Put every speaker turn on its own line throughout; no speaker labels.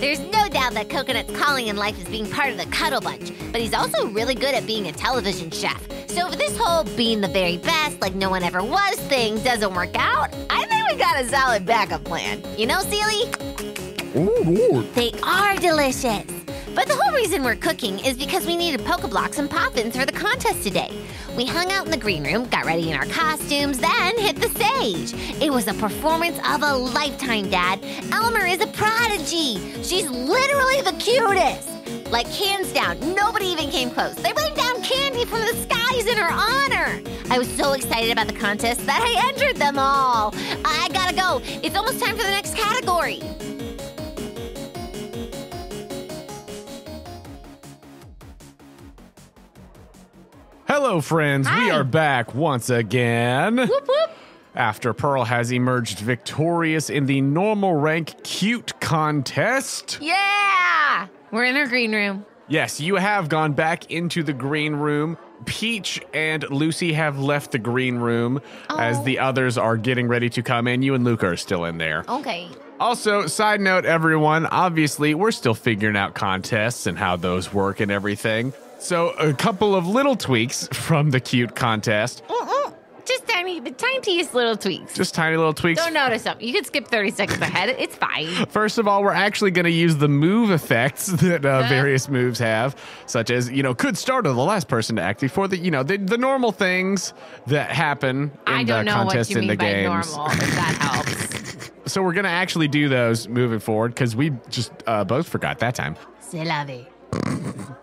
There's no doubt that Coconut's calling in life is being part of the Cuddle Bunch, but he's also really good at being a television chef. So if this whole being the very best, like no one ever was thing doesn't work out, I think we got a solid backup plan. You know, Sealy?
Ooh.
They are delicious. But the whole reason we're cooking is because we needed Pokeblocks and Poppins for the contest today. We hung out in the green room, got ready in our costumes, then hit the stage. It was a performance of a lifetime, Dad. Elmer is a prodigy. She's literally the cutest. Like, hands down, nobody even came close. They rained down candy from the skies in her honor. I was so excited about the contest that I entered them all. I gotta go. It's almost time for the next category.
Hello, friends.
Hi.
We are back once again.
Whoop, whoop.
After Pearl has emerged victorious in the normal rank cute contest.
Yeah! We're in our green room.
Yes, you have gone back into the green room. Peach and Lucy have left the green room as the others are getting ready to come in. You and Luca are still in there.
Okay.
Also, side note, everyone, obviously, we're still figuring out contests and how those work and everything. So a couple of little tweaks from the cute contest.
Just the tiniest little tweaks.
Just tiny little tweaks.
Don't notice them. You can skip 30 seconds ahead. It's fine.
First of all, we're actually going to use the move effects that various moves have, such as, could startle the last person to act before the normal things that happen in the contest in the games.
Normal, if that helps.
So we're going to actually do those moving forward because we just both forgot that time.
C'est la vie.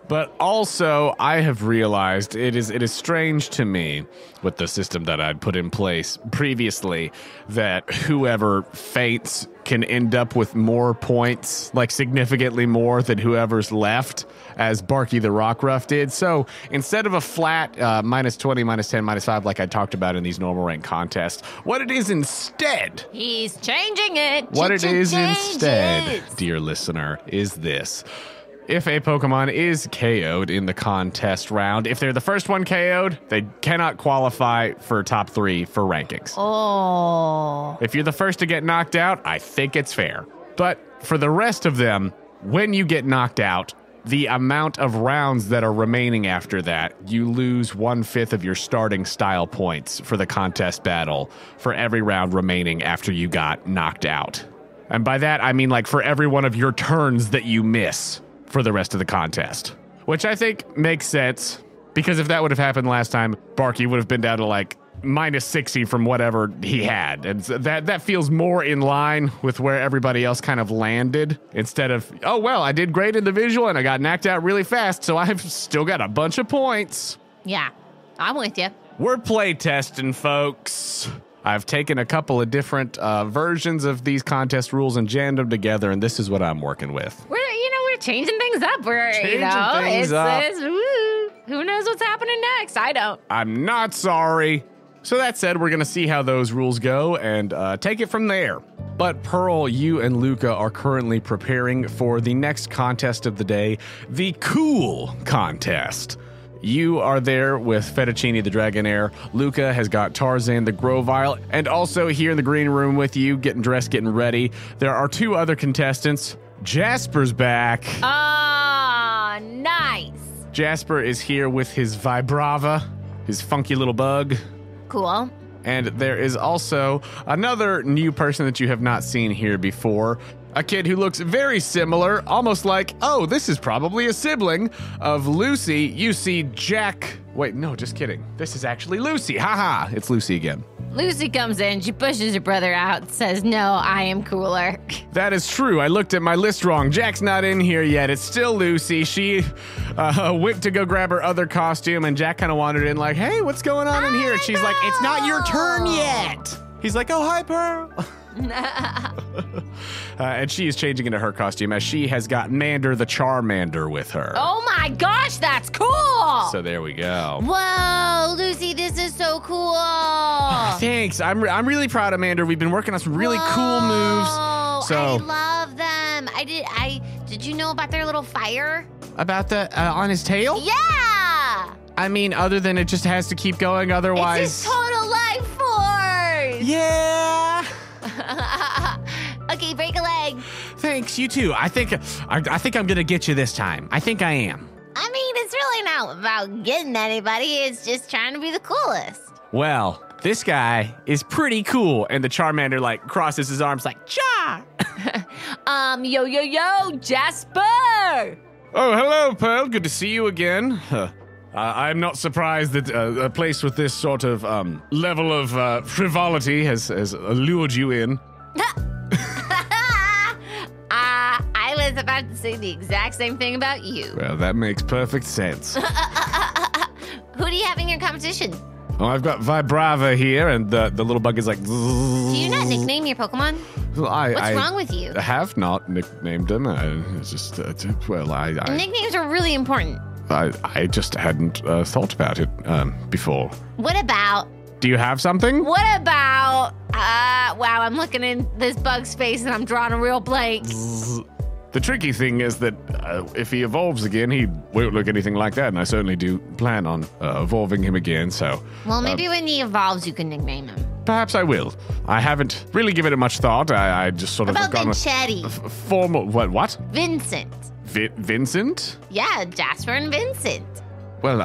But also, I have realized it is strange to me with the system that I'd put in place previously that whoever faints can end up with more points, like significantly more than whoever's left, as Barky the Rockruff did. So instead of a flat minus 20, minus 10, minus 5 like I talked about in these normal rank contests, what it is instead...
He's changing it.
What it is instead, dear listener, is this. If a Pokemon is KO'd in the contest round, if they're the first one KO'd, they cannot qualify for top 3 for rankings.
Oh.
If you're the first to get knocked out, I think it's fair. But for the rest of them, when you get knocked out, the amount of rounds that are remaining after that, you lose 1/5 of your starting style points for the contest battle for every round remaining after you got knocked out. And by that, I mean like for every one of your turns that you miss for the rest of the contest, which I think makes sense because if that would have happened last time, Barky would have been down to like minus 60 from whatever he had. And so that feels more in line with where everybody else kind of landed instead of, oh, well, I did great in the visual and I got knocked out really fast. So I've still got a bunch of points.
Yeah, I'm with you.
We're play testing, folks. I've taken a couple of different versions of these contest rules and jammed them together, and this is what I'm working with.
We're changing things up. Who knows what's happening next? I don't.
I'm not sorry. So that said, we're going to see how those rules go and take it from there. But Pearl, you and Luca are currently preparing for the next contest of the day, the Cool Contest. You are there with Fettuccine the Dragonair. Luca has got Tarzan the Grovyle. And also here in the green room with you, getting dressed, getting ready, there are 2 other contestants. Jasper's back.
Ah, nice.
Jasper is here with his Vibrava, his funky little bug.
Cool.
And there is also another new person that you have not seen here before. A kid who looks very similar, almost like, oh, this is probably a sibling of Lucy. You see Jack. Wait, no, just kidding. This is actually Lucy. Haha, it's Lucy again.
Lucy comes in, she pushes her brother out, says, no, I am cooler.
That is true. I looked at my list wrong. Jack's not in here yet. It's still Lucy. She went to go grab her other costume, and Jack kind of wandered in like, hey, what's going on in here? And she's like, it's not your turn yet. He's like, oh, hi, Pearl. And she is changing into her costume as she has got Mander the Charmander with her.
Oh my gosh, that's cool!
So there we go.
Whoa, Lucy, this is so cool.
Thanks. I'm really proud of Mander. We've been working on some really cool moves. So
I love them. Did you know about their little fire?
About the on his tail?
Yeah.
I mean, other than it just has to keep going, otherwise.
It's his total life force.
Yeah.
Okay, break a leg.
Thanks, you too. I think I'm gonna get you this time. I think I am.
I mean, it's really not about getting anybody. It's just trying to be the coolest.
Well, this guy is pretty cool. And the Charmander, like, crosses his arms like, cha!
Yo, Jasper!
Oh, hello, Pearl. Good to see you again. I'm not surprised that a place with this sort of level of frivolity has lured you in.
I was about to say the exact same thing about you.
Well, that makes perfect sense.
Who do you have in your competition?
Oh, I've got Vibrava here, and the little bug is like...
Do you not nickname your Pokemon?
Well,
What's wrong with you?
I have not nicknamed them. It's just,
Nicknames are really important.
I just hadn't thought about it before.
What about...
Do you have something?
What about... wow, I'm looking in this bug's face and I'm drawing a real blank.
The tricky thing is that if he evolves again, he won't look anything like that, and I certainly do plan on evolving him again, so...
Well, maybe when he evolves, you can nickname him.
Perhaps I will. I haven't really given it much thought. I just sort of...
What about Vincetti?
Formal... What?
Vincent.
Vincent?
Yeah, Jasper and Vincent.
Well,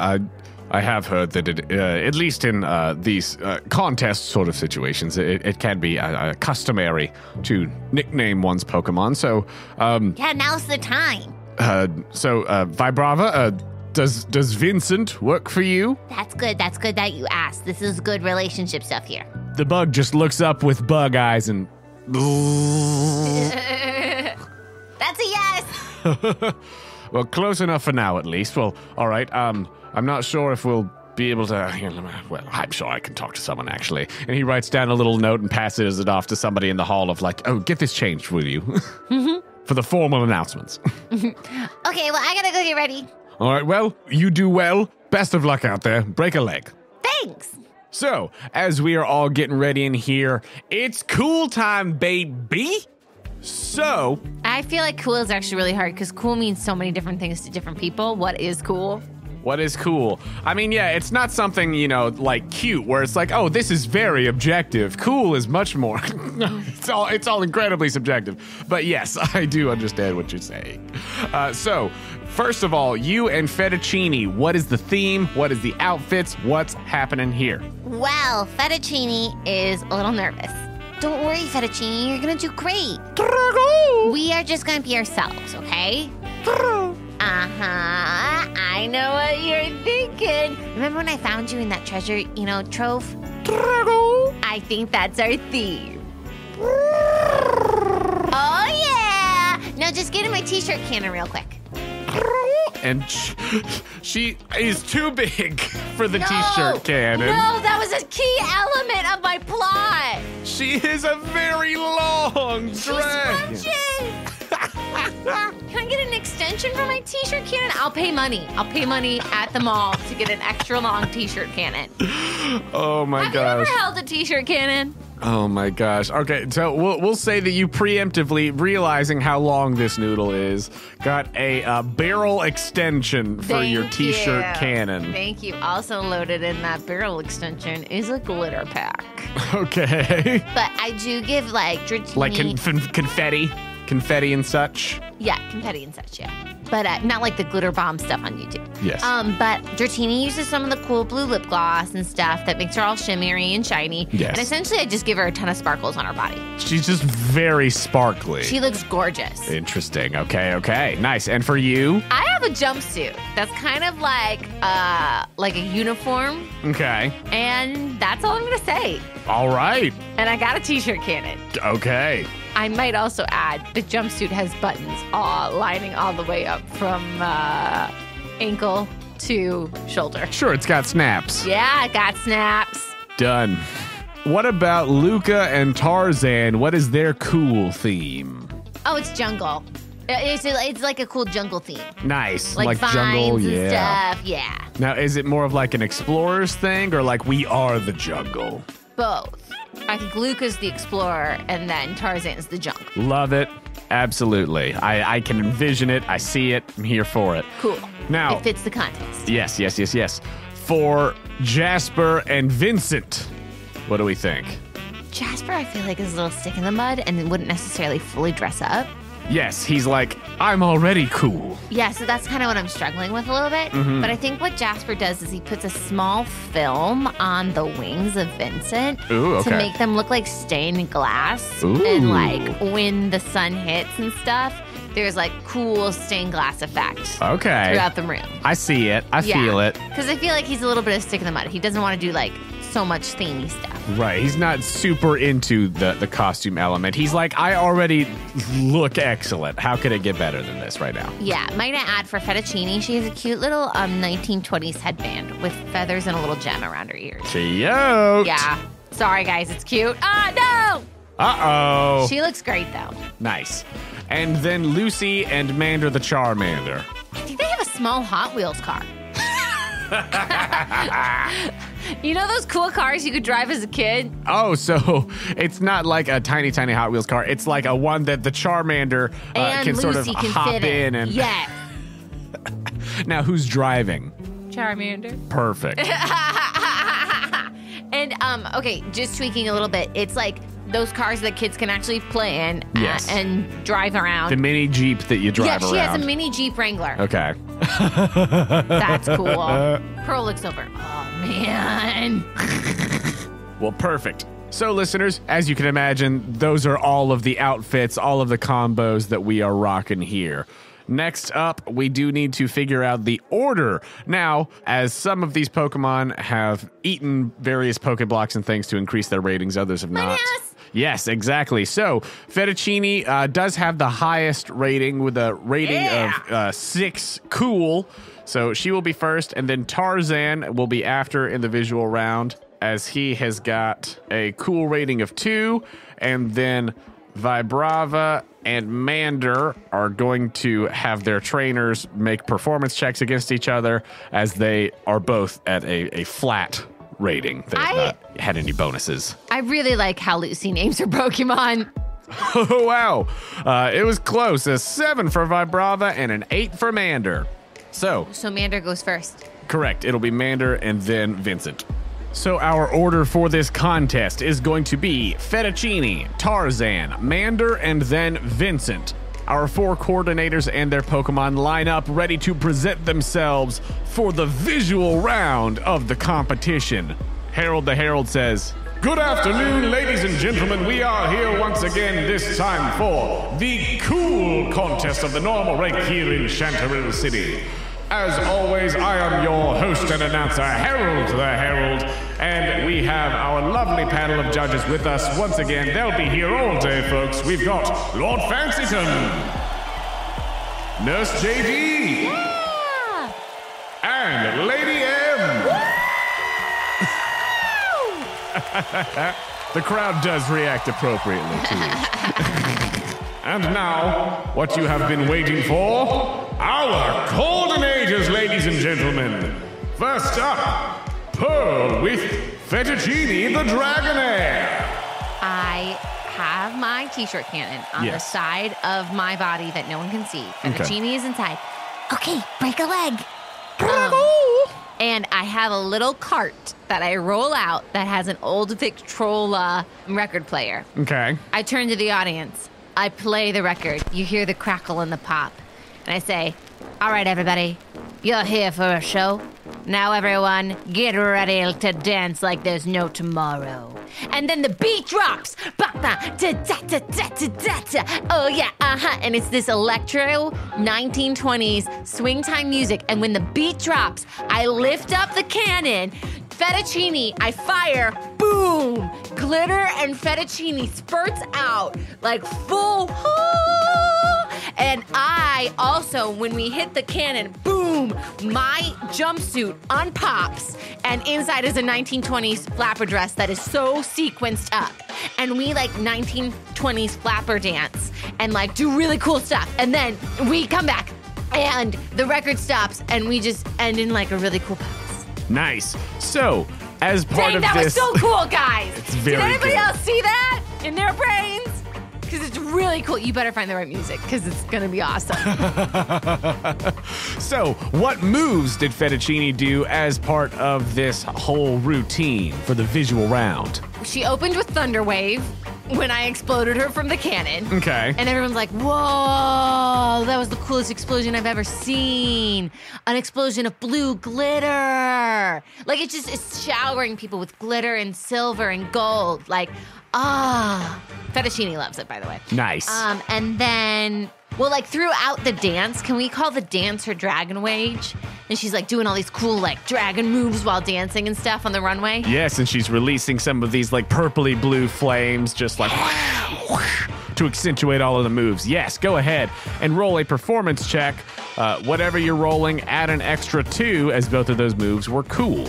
I have heard that at least in these contest sort of situations, it can be customary to nickname one's Pokemon. So,
yeah, now's the time.
Vibrava, does Vincent work for you?
That's good. That's good that you asked. This is good relationship stuff here.
The bug just looks up with bug eyes and.
That's a yes.
Well, close enough for now, at least. Well, all right. I'm not sure if we'll be able to... Well, I'm sure I can talk to someone, actually. And he writes down a little note and passes it off to somebody in the hall of like, oh, get this changed, will you? For the formal announcements.
Okay, well, I gotta go get ready.
All right, well, you do well. Best of luck out there. Break a leg.
Thanks.
So, as we are all getting ready in here, it's cool time, baby. So...
I feel like cool is actually really hard because cool means so many different things to different people. What is cool?
What is cool? I mean, yeah, it's not something, like cute, where it's like, oh, this is very objective. Cool is much more. It's all incredibly subjective. But yes, I do understand what you're saying. So, first of all, you and Fettuccine, what is the theme? What is the outfits? What's happening here?
Well, Fettuccine is a little nervous. Don't worry, Fettuccine, you're gonna do great. We are just gonna be ourselves, okay? I know what you're thinking. Remember when I found you in that treasure, trove? I think that's our theme. Oh, yeah! Now just get in my t-shirt cannon real quick.
And she is too big for the t-shirt cannon.
No, that was a key element of my plot.
She is a very long dragon.
She scrunches. Can I get an extension for my t-shirt cannon? I'll pay money. I'll pay money at the mall to get an extra long t-shirt cannon.
Oh my gosh.
Have you ever held a t-shirt cannon?
Oh my gosh. Okay, so we'll say that you preemptively, realizing how long this noodle is, got a barrel extension for your t-shirt cannon.
Thank you. Also loaded in that barrel extension is a glitter pack.
Okay.
But I do give like Dratini.
Like confetti and such?
Yeah, confetti and such, yeah. But not like the glitter bomb stuff on YouTube.
Yes.
But Dratini uses some of the cool blue lip gloss and stuff that makes her all shimmery and shiny.
Yes.
And essentially, I just give her a ton of sparkles on her body.
She's just very sparkly.
She looks gorgeous.
Interesting. Okay. Nice. And for you?
I have a jumpsuit that's kind of like a uniform.
Okay.
And that's all I'm going to say.
All right.
And I got a t-shirt cannon.
Okay.
I might also add the jumpsuit has buttons lining all the way up from ankle to shoulder.
Sure, it's got snaps.
Yeah, it got snaps.
Done. What about Luca and Tarzan? What is their cool theme?
Oh, it's jungle. It's like a cool jungle theme.
Nice.
Like vines
jungle,
and stuff, yeah.
Now, is it more of like an explorer's thing or like we are the jungle?
Both. I think Luca's the explorer and then Tarzan's the jungle.
Love it. Absolutely. I can envision it. I see it. I'm here for it.
Cool.
Now,
it fits the context.
Yes. For Jasper and Vincent, what do we think?
Jasper, I feel like, is a little stick in the mud and wouldn't necessarily fully dress up.
Yes, he's like, I'm already cool.
Yeah, so that's kind of what I'm struggling with a little bit. But I think what Jasper does is he puts a small film on the wings of Vincent to make them look like stained glass.
Ooh.
And like when the sun hits and stuff, there's like cool stained glass effect throughout the room.
I see it. I feel it.
Because I feel like he's a little bit of stick in the mud. He doesn't want to do like so much themey stuff.
Right. He's not super into the costume element. He's like, I already look excellent. How could it get better than this right now?
Yeah. Might I add for Fettuccine, she has a cute little 1920s headband with feathers and a little gem around her ears.
Cute.
Yeah. Sorry, guys. It's cute. No!
Uh-oh.
She looks great, though.
Nice. And then Lucy and Mander the Charmander.
I think they have a small Hot Wheels car. You know those cool cars you could drive as a kid?
Oh, so it's not like a tiny Hot Wheels car. It's like a one that the Charmander can sort of hop in. And
yes.
Now, who's driving?
Charmander.
Perfect.
And, okay, just tweaking a little bit. It's like those cars that kids can actually play in and drive around.
The mini Jeep that you drive around.
Yeah, she has a mini Jeep Wrangler.
Okay.
That's cool. Pearl looks over. Oh, man.
Well, perfect. So, listeners, as you can imagine, those are all of the outfits, all of the combos that we are rocking here. Next up, we do need to figure out the order. Now, as some of these Pokemon have eaten various Pokeblocks and things to increase their ratings, others have not. Yes, exactly. So, Fettuccine does have the highest rating with a rating of 6. Cool. So, she will be first, and then Tarzan will be after in the visual round, as he has got a cool rating of 2, and then Vibrava and Mander are going to have their trainers make performance checks against each other, as they are both at a flat rating. They have not had any bonuses.
I really like how Lucy names her Pokemon.
Oh, wow. It was close. A 7 for Vibrava and an 8 for Mander. So
Mander goes first.
Correct. It'll be Mander and then Vincent. So our order for this contest is going to be Fettuccine, Tarzan, Mander, and then Vincent. Our 4 coordinators and their Pokemon line up ready to present themselves for the visual round of the competition. Harold the Herald says, "Good afternoon, ladies and gentlemen. We are here once again, this time for the cool contest of the normal rank here in Chantarelle City. As always, I am your host and announcer, Harold the Herald, and we have our lovely panel of judges with us once again. They'll be here all day, folks. We've got Lord Fancyton, Nurse JD, and Lady M. The crowd does react appropriately to it. And now, what you have been waiting for, our coordinators, ladies and gentlemen. First up, Pearl with Fettuccine the Dragonair.
I have my t-shirt cannon on the side of my body that no one can see. Fettuccine is inside. Okay, break a leg. And I have a little cart that I roll out that has an old Victrola record player.
Okay.
I turn to the audience. I play the record. You hear the crackle and the pop. And I say, all right, everybody, you're here for a show. Now, everyone, get ready to dance like there's no tomorrow. And then the beat drops. Oh, yeah, And it's this electro 1920s swing time music. And when the beat drops, I lift up the cannon. Fettuccine, I fire, boom! Glitter and fettuccine spurts out like full, and I also, when we hit the cannon, boom, my jumpsuit unpops, and inside is a 1920s flapper dress that is so sequenced up. And we like 1920s flapper dance and like do really cool stuff. And then we come back and the record stops and we just end in like a really cool pose.
Nice. So, as part of
that
this...
was so cool, guys.
It's very
Did anybody
good.
else see that in their brains? Because it's really cool. You better find the right music because it's going to be awesome.
So, what moves did Fettuccine do as part of this whole routine for the visual round?
She opened with Thunder Wave. when I exploded her from the cannon.
Okay.
And everyone's like, whoa, that was the coolest explosion I've ever seen. An explosion of blue glitter. Like, it's showering people with glitter and silver and gold. Like, Fettuccine loves it, by the way.
Nice.
And then, well, like, throughout the dance, can we call the dance her dragon wage? And she's, like, doing all these cool, like, dragon moves while dancing and stuff on the runway.
Yes, and she's releasing some of these, like, purpley blue flames, just like, to accentuate all of the moves. Yes, go ahead and roll a performance check. Whatever you're rolling, add an extra 2, as both of those moves were cool.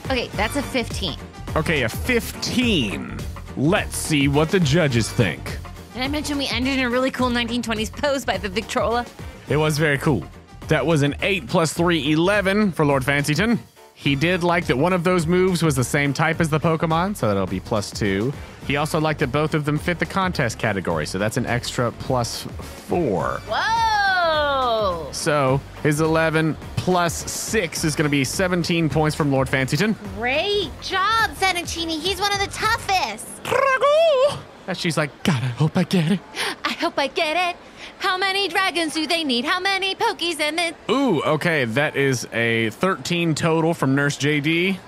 Okay, that's a 15.
Okay, a 15. Let's see what the judges think.
Did I mention we ended in a really cool 1920s pose by the Victrola?
It was very cool. That was an 8 plus 3, 11 for Lord Fancyton. He did like that one of those moves was the same type as the Pokemon, so that'll be plus 2. He also liked that both of them fit the contest category, so that's an extra plus 4.
Whoa!
So his 11 plus 6 is going to be 17 points from Lord Fancyton.
Great job, Fettuccine. He's one of the toughest.
And she's like, God, I hope I get it.
I hope I get it. How many dragons do they need? How many Pokies and then?
Ooh, okay, that is a 13 total from Nurse JD.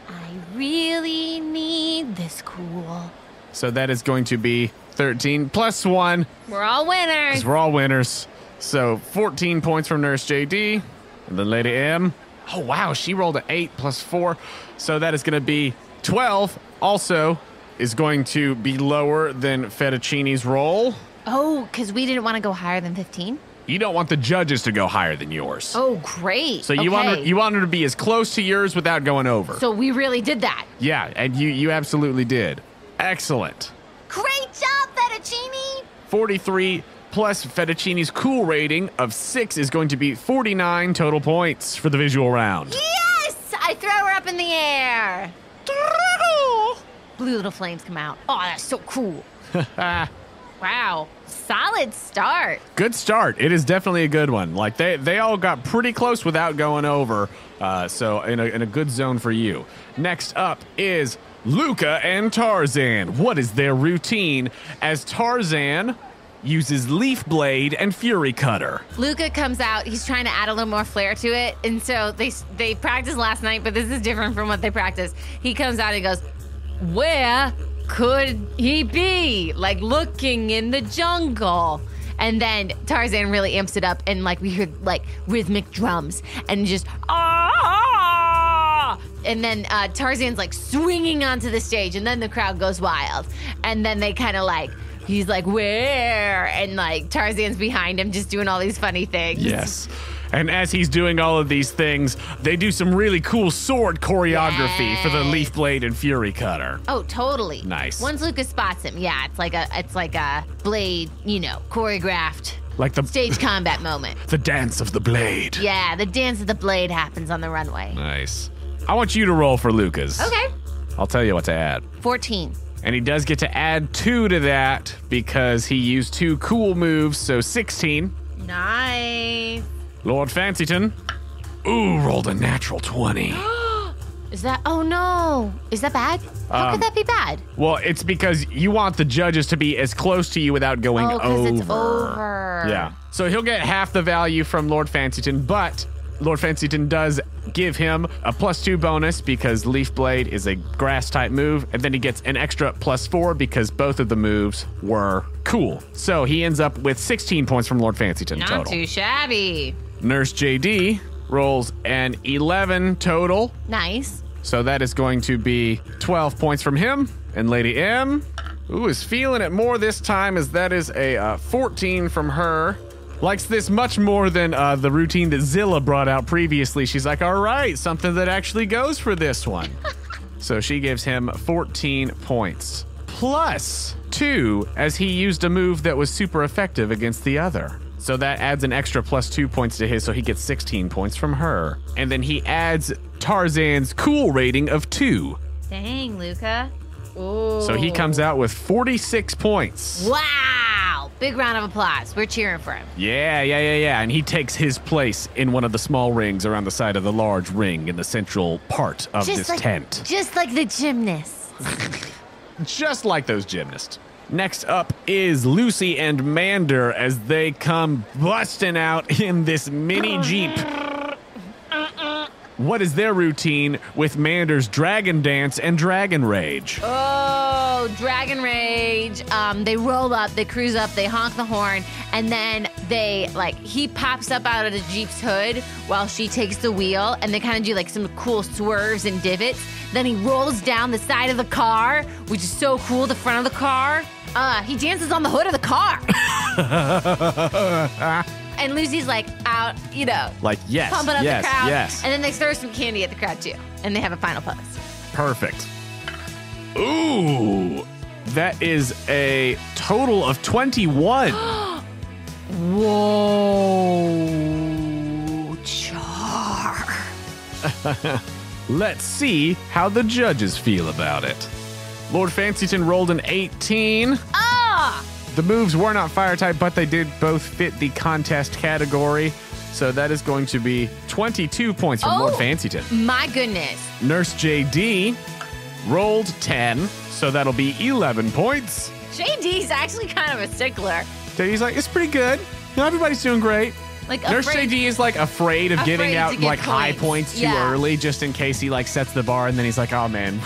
I really need this cool.
So that is going to be 13 plus 1.
We're all winners.
Because we're all winners. So 14 points from Nurse JD. And then Lady M. Oh, wow, she rolled an 8 plus 4. So that is going to be 12. Also is going to be lower than Fettuccine's roll.
Oh, because we didn't want to go higher than 15?
You don't want the judges to go higher than yours.
Oh, great.
So you want her to be as close to yours without going over.
So we really did that.
Yeah, and you absolutely did. Excellent.
Great job, Fettuccine.
43 plus Fettuccine's cool rating of 6 is going to be 49 total points for the visual round.
Yes! I throw her up in the air. Blue little flames come out. Oh, that's so cool. Wow. Solid start.
Good start. It is definitely a good one. Like they all got pretty close without going over. So in a good zone for you. Next up is Luca and Tarzan. What is their routine as Tarzan uses Leaf Blade and Fury Cutter?
Luca comes out. He's trying to add a little more flair to it. And so they practiced last night, but this is different from what they practiced. He comes out and goes, where could he be? Like looking in the jungle. And then Tarzan really amps it up and like we hear like rhythmic drums and just and then Tarzan's like swinging onto the stage and then the crowd goes wild. And then they kind of like, he's like, where? And like Tarzan's behind him just doing all these funny things.
Yes. And as he's doing all of these things, they do some really cool sword choreography for the Leaf Blade and Fury Cutter.
Oh, totally.
Nice.
Once Lucas spots him, yeah, it's like a blade, choreographed.
Like the
stage combat moment.
The dance of the blade.
Yeah, the dance of the blade happens on the runway.
Nice. I want you to roll for Lucas.
Okay.
I'll tell you what to add.
14.
And he does get to add 2 to that because he used 2 cool moves, so 16.
Nice.
Lord Fancyton. Ooh, rolled a natural 20.
Is that, oh no. Is that bad? How could that be bad?
Well, it's because you want the judges to be as close to you without going over.
Oh, because it's over.
Yeah. So he'll get half the value from Lord Fancyton, but Lord Fancyton does give him a +2 bonus because Leaf Blade is a grass type move, and then he gets an extra +4 because both of the moves were cool. So he ends up with 16 points from Lord Fancyton total.
Not too shabby.
Nurse JD rolls an 11 total.
Nice.
So that is going to be 12 points from him. And Lady M, is feeling it more this time as that is a 14 from her. Likes this much more than the routine that Zilla brought out previously. She's like, all right, something that actually goes for this one. So she gives him 14 points. +2 as he used a move that was super effective against the other. So that adds an extra +2 points to his, so he gets 16 points from her. And then he adds Tarzan's cool rating of 2.
Dang, Luca. Ooh.
So he comes out with 46 points.
Wow. Big round of applause. We're cheering for him.
Yeah. And he takes his place in one of the small rings around the side of the large ring in the central part of this tent.
Just like the gymnasts.
Just like those gymnasts. Next up is Lucy and Mander as they come busting out in this mini Jeep. What is their routine with Mander's dragon dance and dragon rage?
Oh, dragon rage. They roll up, they cruise up, they honk the horn, and then he pops up out of the Jeep's hood while she takes the wheel, and they kind of do like some cool swerves and divots. Then he rolls down the side of the car, which is so cool, the front of the car. He dances on the hood of the car. And Lucy's like out,
like, yes,
pumping up the crowd.
Yes.
And then they throw some candy at the crowd too. And they have a final pose.
Perfect. Ooh, that is a total of 21.
Whoa, Char.
Let's see how the judges feel about it. Lord Fancyton rolled an 18. The moves were not fire type, but they did both fit the contest category. So that is going to be 22 points from Lord Fancyton.
My goodness.
Nurse JD rolled 10, so that'll be 11 points.
JD's actually kind of a stickler.
JD's like, it's pretty good. Everybody's doing great.
Like
Nurse JD is like afraid of giving out like high points too early, just in case he like sets the bar, and then he's like, oh man,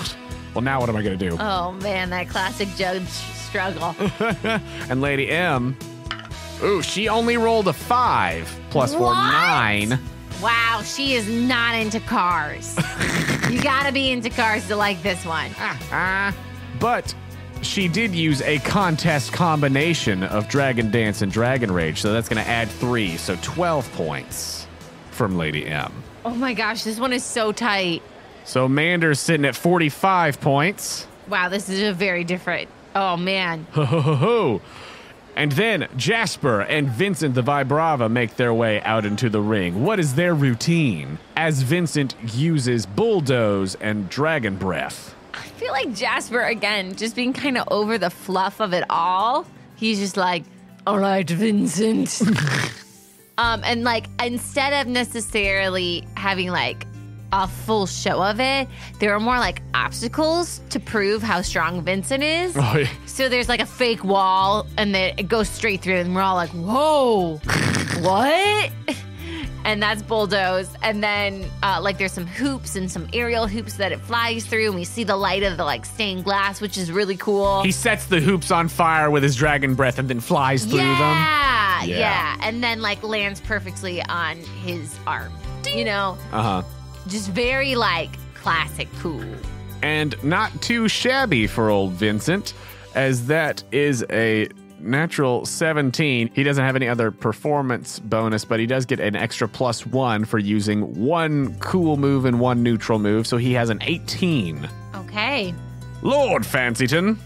well now what am I gonna do?
Oh man, that classic judge struggle.
And Lady M, she only rolled a 5 plus 4, 9.
Wow, she is not into cars. You gotta be into cars to like this one.
But she did use a contest combination of Dragon Dance and Dragon Rage, so that's going to add 3, so 12 points from Lady M.
Oh my gosh, this one is so tight.
So Mander's sitting at 45 points.
Wow, this is a very different. Oh man.
Ho ho ho ho. And then Jasper and Vincent the Vibrava make their way out into the ring. What is their routine as Vincent uses Bulldoze and Dragon Breath?
I feel like Jasper, again, just being kind of over the fluff of it all. He's just like, all right, Vincent. And like, instead of necessarily having like a full show of it, there are more like obstacles to prove how strong Vincent is.
Oh, yeah.
So there's like a fake wall and then it goes straight through and we're all like, whoa, what? And that's Bulldoze. And then like there's some hoops and some aerial hoops that it flies through, and we see the light of the like stained glass, which is really cool.
He sets the hoops on fire with his dragon breath and then flies through them.
Yeah. And then like lands perfectly on his arm. You know? Just very like classic cool.
And not too shabby for old Vincent, as that is a natural 17. He doesn't have any other performance bonus, but he does get an extra +1 for using one cool move and one neutral move, so he has an 18.
Okay.
Lord Fancyton.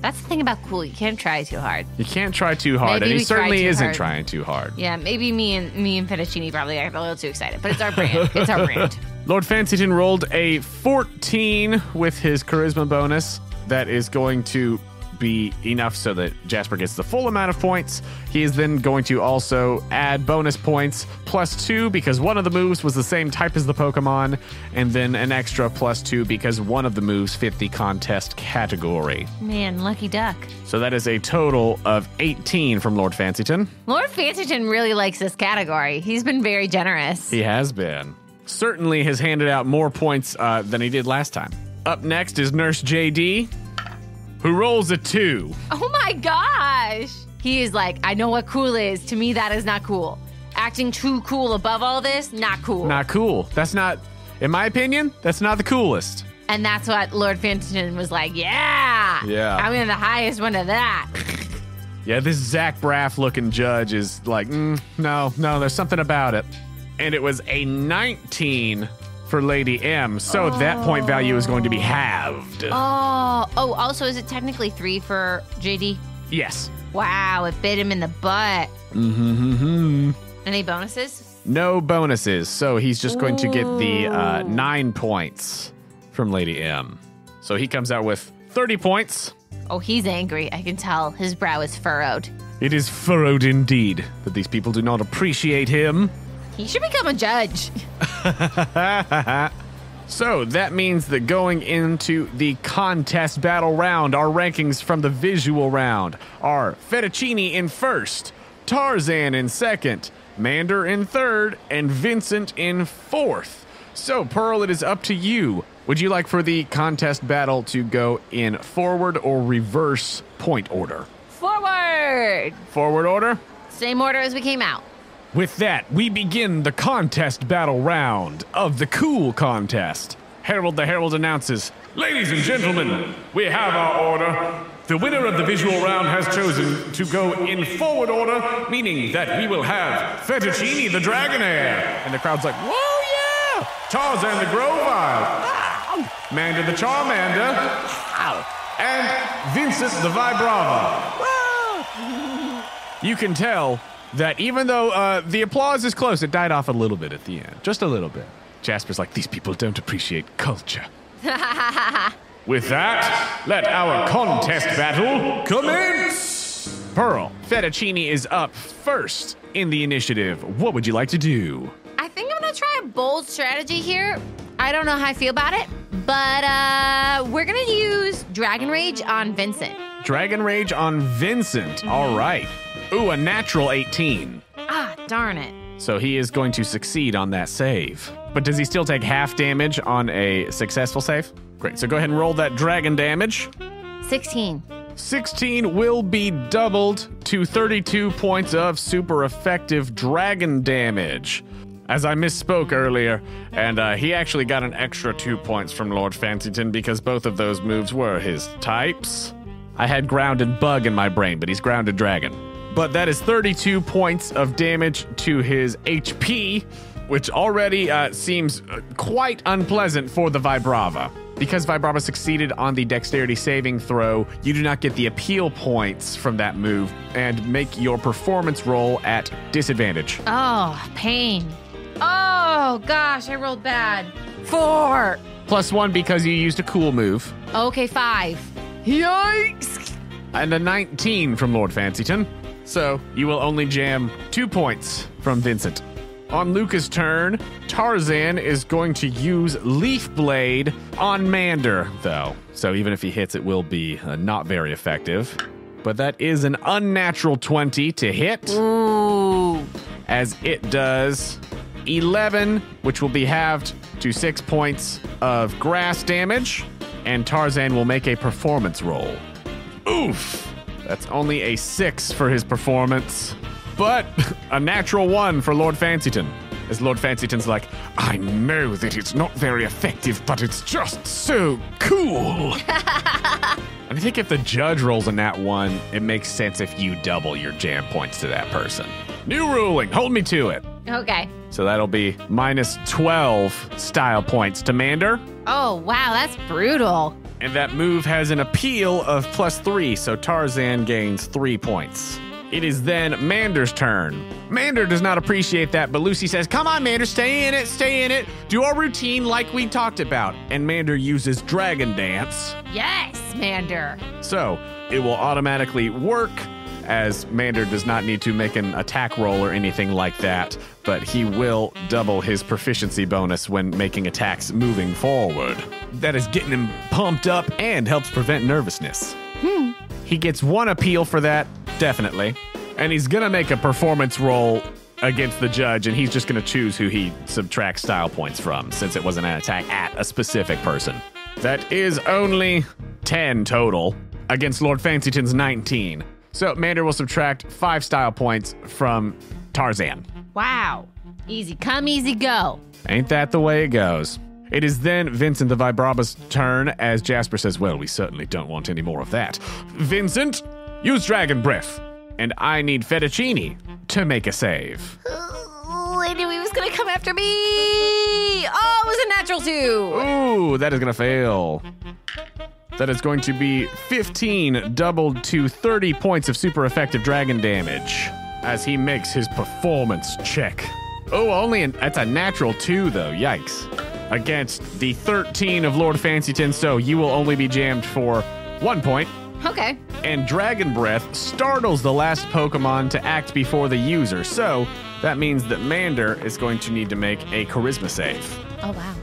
That's the thing about cool. You can't try too hard.
You can't try too hard, and he certainly isn't trying too hard.
Yeah, maybe me and Fettuccine probably got a little too excited, but it's our brand. It's our brand.
Lord Fancyton rolled a 14 with his charisma bonus. That is going to be enough so that Jasper gets the full amount of points. He is then going to also add bonus points +2 because one of the moves was the same type as the Pokemon, and then an extra +2 because one of the moves fit the contest category.
Man, lucky duck.
So that is a total of 18 from Lord Fancyton.
Lord Fancyton really likes this category. He's been very generous.
He has been. Certainly has handed out more points than he did last time. Up next is Nurse JD, who rolls a 2.
Oh my gosh. He is like, I know what cool is. To me, that is not cool. Acting too cool above all this, not cool.
Not cool. That's not, in my opinion, that's not the coolest.
And that's what Lord Fancyton was like, yeah. I'm in the highest one of that.
Yeah, this Zach Braff looking judge is like, no, there's something about it. And it was a 19 for Lady M, so that point value is going to be halved.
Also, is it technically 3 for JD?
Yes.
Wow, it bit him in the butt. Any bonuses?
No bonuses, so he's just going to get the 9 points from Lady M. So he comes out with 30 points.
Oh, he's angry. I can tell. His brow is furrowed.
It is furrowed indeed that these people do not appreciate him.
He should become a judge.
So that means that going into the contest battle round, our rankings from the visual round are Fettuccine in first, Tarzan in second, Mander in third, and Vincent in fourth. So, Pearl, it is up to you. Would you like for the contest battle to go in forward or reverse point order?
Forward!
Forward order?
Same order as we came out.
With that, we begin the contest battle round of the Cool Contest. Harold the Herald announces, "Ladies and gentlemen, we have our order. The winner of the visual round has chosen to go in forward order, meaning that we will have Fettuccine the Dragonair." And the crowd's like, "Whoa, yeah! Tarzan the Grovile, Mander the Charmander, and Vincent the Vibrava." You can tell that even though the applause is close, it died off a little bit at the end. Just a little bit. Jasper's like, "These people don't appreciate culture." With that, let our contest battle commence! Pearl, Fettuccine is up first in the initiative. What would you like to do?
I think I'm gonna try a bold strategy here. I don't know how I feel about it, but we're gonna use Dragon Rage on Vincent.
Dragon Rage on Vincent. All right. Ooh, a natural 18.
Ah, darn it.
So he is going to succeed on that save. But does he still take half damage on a successful save? Great, so go ahead and roll that dragon damage.
16.
16 will be doubled to 32 points of super effective dragon damage. As I misspoke earlier, and he actually got an extra 2 points from Lord Fancyton because both of those moves were his types. I had ground and bug in my brain, but he's grounded dragon. But that is 32 points of damage to his HP, which already seems quite unpleasant for the Vibrava. Because Vibrava succeeded on the dexterity saving throw, you do not get the appeal points from that move and make your performance roll at disadvantage.
Oh, pain. Oh, gosh, I rolled bad. 4.
+1 because you used a cool move.
Okay, 5. Yikes!
And a 19 from Lord Fancyton. So you will only jam 2 points from Vincent. On Luca's turn, Tarzan is going to use Leaf Blade on Mander, though. So even if he hits, it will be not very effective. But that is an unnatural 20 to hit.
Ooh.
As it does 11, which will be halved to 6 points of grass damage. And Tarzan will make a performance roll. Oof! That's only a 6 for his performance, but a natural 1 for Lord Fancyton. As Lord Fancyton's like, "I know that it's not very effective, but it's just so cool." And I think if the judge rolls a nat 1, it makes sense if you double your jam points to that person. New ruling, hold me to it.
Okay.
So that'll be -12 style points to Mander.
Oh, wow, that's brutal.
And that move has an appeal of +3, so Tarzan gains 3 points. It is then Mander's turn. Mander does not appreciate that, but Lucy says, "Come on, Mander, stay in it. Do our routine like we talked about." And Mander uses Dragon Dance.
Yes, Mander.
So it will automatically work, as Mander does not need to make an attack roll or anything like that, but he will double his proficiency bonus when making attacks moving forward. That is getting him pumped up and helps prevent nervousness. He gets 1 appeal for that, definitely. And he's going to make a performance roll against the judge, and he's just going to choose who he subtracts style points from, since it wasn't an attack at a specific person. That is only 10 total against Lord Fancyton's 19. So Mander will subtract 5 style points from Tarzan.
Wow. Easy come, easy go.
Ain't that the way it goes? It is then Vincent the Vibrava's turn, as Jasper says, "Well, we certainly don't want any more of that." Vincent, use Dragon Breath. And I need Fettuccine to make a save.
I knew he was going to come after me. Oh, it was a natural 2.
Ooh, that is going to fail. That is going to be 15 doubled to 30 points of super effective dragon damage as he makes his performance check. Oh, that's a natural 2, though. Yikes. Against the 13 of Lord Fancyton, so you will only be jammed for 1 point.
Okay.
And Dragon Breath startles the last Pokemon to act before the user, so that means that Mander is going to need to make a Charisma save.
Oh, wow.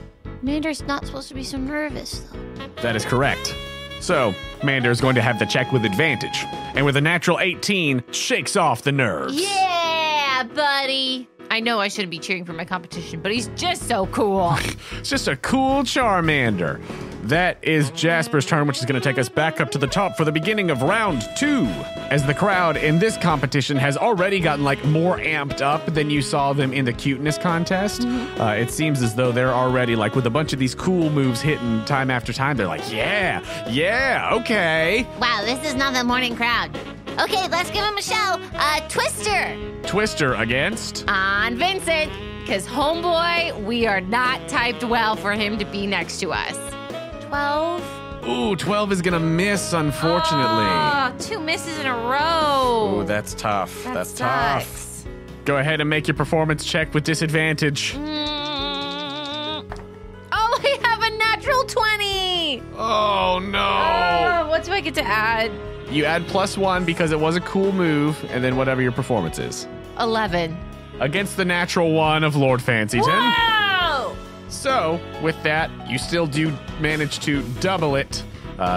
Mander's not supposed to be so nervous, though.
That is correct. So, Mander is going to have the check with advantage. And with a natural 18, shakes off the nerves.
Yeah, buddy. I know I shouldn't be cheering for my competition, but he's just so cool.
It's just a cool Charmander. That is Jasper's turn, which is going to take us back up to the top for the beginning of round 2. As the crowd in this competition has already gotten more amped up than you saw them in the Cuteness contest. It seems as though they're already with a bunch of these cool moves hitting time after time. They're like, yeah, okay.
Wow, this is not the morning crowd. Okay, let's give him a show. Twister.
Twister against?
On Vincent. Because homeboy, we are not typed well for him to be next to us. 12.
Ooh, 12 is going to miss, unfortunately.
Oh, 2 misses in a row.
Ooh, that's tough.
That
That's
sucks.
tough. Go ahead and make your performance check with disadvantage.
Oh, I have a natural 20.
Oh, no.
Oh, what do I get to add?
You add +1 because it was a cool move, and then whatever your performance is.
11.
Against the natural 1 of Lord Fancyton.
Wow!
So, with that, you still do manage to double it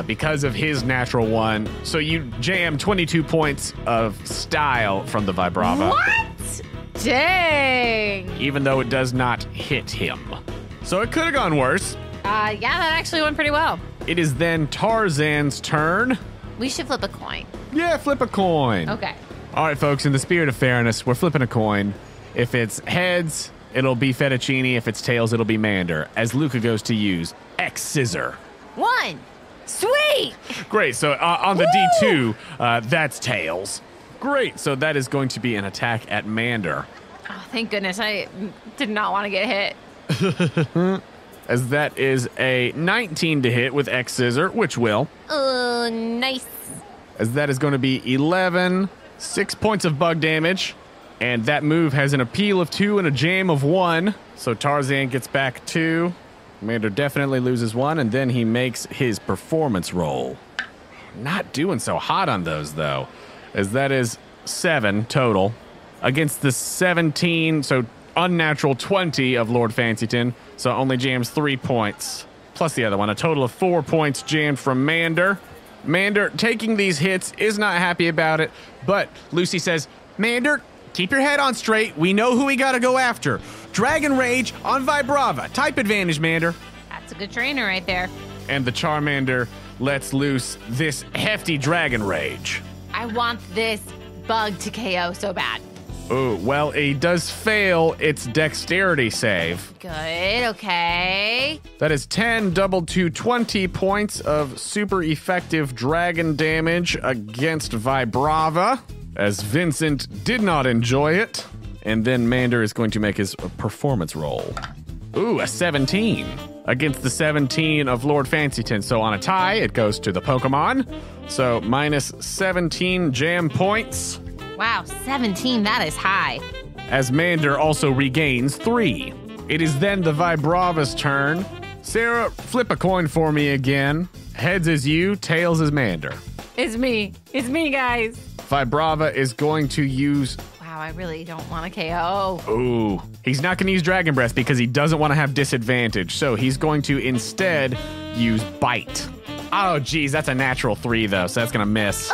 because of his natural 1. So you jam 22 points of style from the Vibrava.
What? Dang.
Even though it does not hit him. So it could have gone worse.
Yeah, that actually went pretty well.
It is then Tarzan's turn.
We should flip a coin.
Yeah, flip a coin.
Okay.
All right, folks, in the spirit of fairness, we're flipping a coin. If it's heads, it'll be Fettuccine. If it's tails, it'll be Mander, as Luca goes to use X Scissor.
1. Sweet.
Great, so on the D2, that's tails. Great, so that is going to be an attack at Mander.
Oh, thank goodness. I did not want to get hit.
As that is a 19 to hit with X Scissor, which will.
Nice.
As that is going to be 11, 6 points of bug damage. And that move has an appeal of 2 and a jam of 1. So Tarzan gets back 2. Mander definitely loses 1, and then he makes his performance roll. Not doing so hot on those, though, as that is 7 total against the 17, so unnatural 20 of Lord Fancyton, so only jams 3 points, plus the other one, a total of 4 points jammed from Mander. Mander, taking these hits, is not happy about it, but Lucy says, Mander, keep your head on straight. We know who we gotta go after. Dragon Rage on Vibrava. Type advantage, Mander.
That's a good trainer right there.
And the Charmander lets loose this hefty Dragon Rage.
I want this bug to KO so bad.
Oh, well, it does fail its dexterity save.
Good, okay.
That is 10 doubled to 20 points of super effective dragon damage against Vibrava, as Vincent did not enjoy it. And then Mander is going to make his performance roll. Ooh, a 17 against the 17 of Lord Fancyton. So on a tie, it goes to the Pokémon. So minus 17 jam points.
Wow, 17, that is high.
As Mander also regains 3. It is then the Vibrava's turn. Sarah, flip a coin for me again. Heads is you, tails is Mander.
It's me, guys.
Vibrava is going to use...
Wow, I really don't want to KO.
Ooh. He's not going to use Dragon Breath because he doesn't want to have disadvantage. So he's going to instead use Bite. Oh, geez, that's a natural 3, though, so that's going to miss.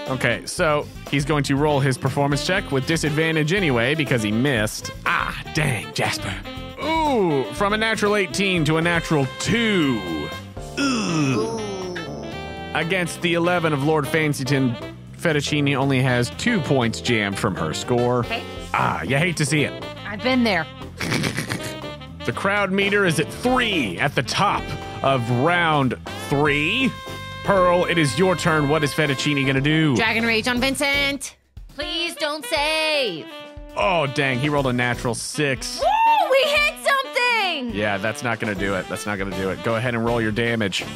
Okay, so he's going to roll his performance check with disadvantage anyway because he missed. Ah, dang, Jasper. Ooh, from a natural 18 to a natural 2. Ooh. Against the 11 of Lord Fancyton, Fettuccine only has 2 points jammed from her score.
Okay.
Ah, you hate to see it.
I've been there.
The crowd meter is at 3 at the top of round 3. Pearl, it is your turn. What is Fettuccine gonna do?
Dragon Rage on Vincent. Please don't save.
Oh, dang, he rolled a natural 6.
Woo, we hit something.
Yeah, that's not gonna do it. That's not gonna do it. Go ahead and roll your damage.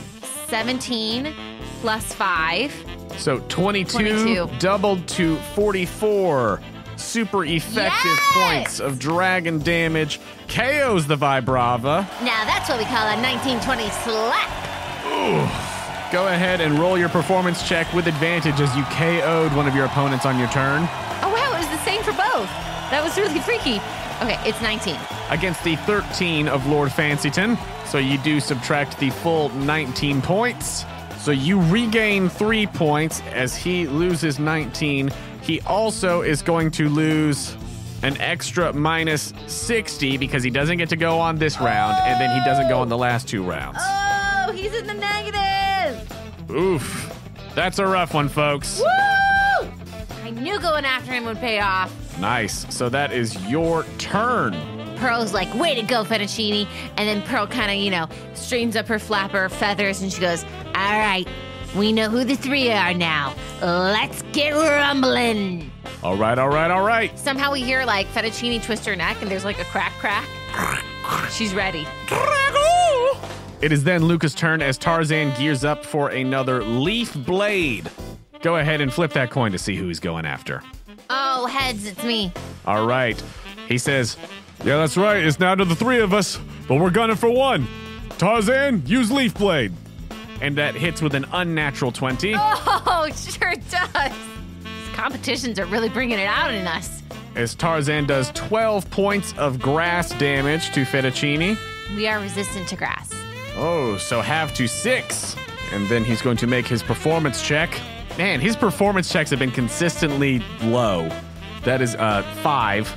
17 plus 5.
So 22. Doubled to 44. Super effective points of dragon damage. KOs the Vibrava.
Now that's what we call a 1920 slap.
Ooh. Go ahead and roll your performance check with advantage as you KO'd one of your opponents on your turn.
Oh, wow, it was the same for both. That was really freaky. Okay, it's 19.
Against the 13 of Lord Fancyton. So you do subtract the full 19 points. So you regain 3 points as he loses 19. He also is going to lose an extra minus 60 because he doesn't get to go on this round, and then he doesn't go on the last 2 rounds.
Oh, he's in the negative.
Oof. That's a rough one, folks.
Woo! I knew going after him would pay off.
Nice. So that is your turn.
Pearl's like, way to go, Fettuccine. And then Pearl kind of, straightens up her flapper feathers, and she goes, all right, we know who the 3 are now. Let's get rumbling.
All right.
Somehow we hear, Fettuccine twist her neck, and there's, a crack. She's ready.
It is then Luca's turn as Tarzan gears up for another leaf blade. Go ahead and flip that coin to see who he's going after.
Oh, heads, it's me.
All right. He says, yeah, that's right. It's now to the 3 of us, but we're gunning for 1. Tarzan, use leaf blade. And that hits with an unnatural 20.
Oh, it sure does. These competitions are really bringing it out in us.
As Tarzan does 12 points of grass damage to Fettuccine.
We are resistant to grass.
Oh, so half to 6. And then he's going to make his performance check. Man, his performance checks have been consistently low. That is 5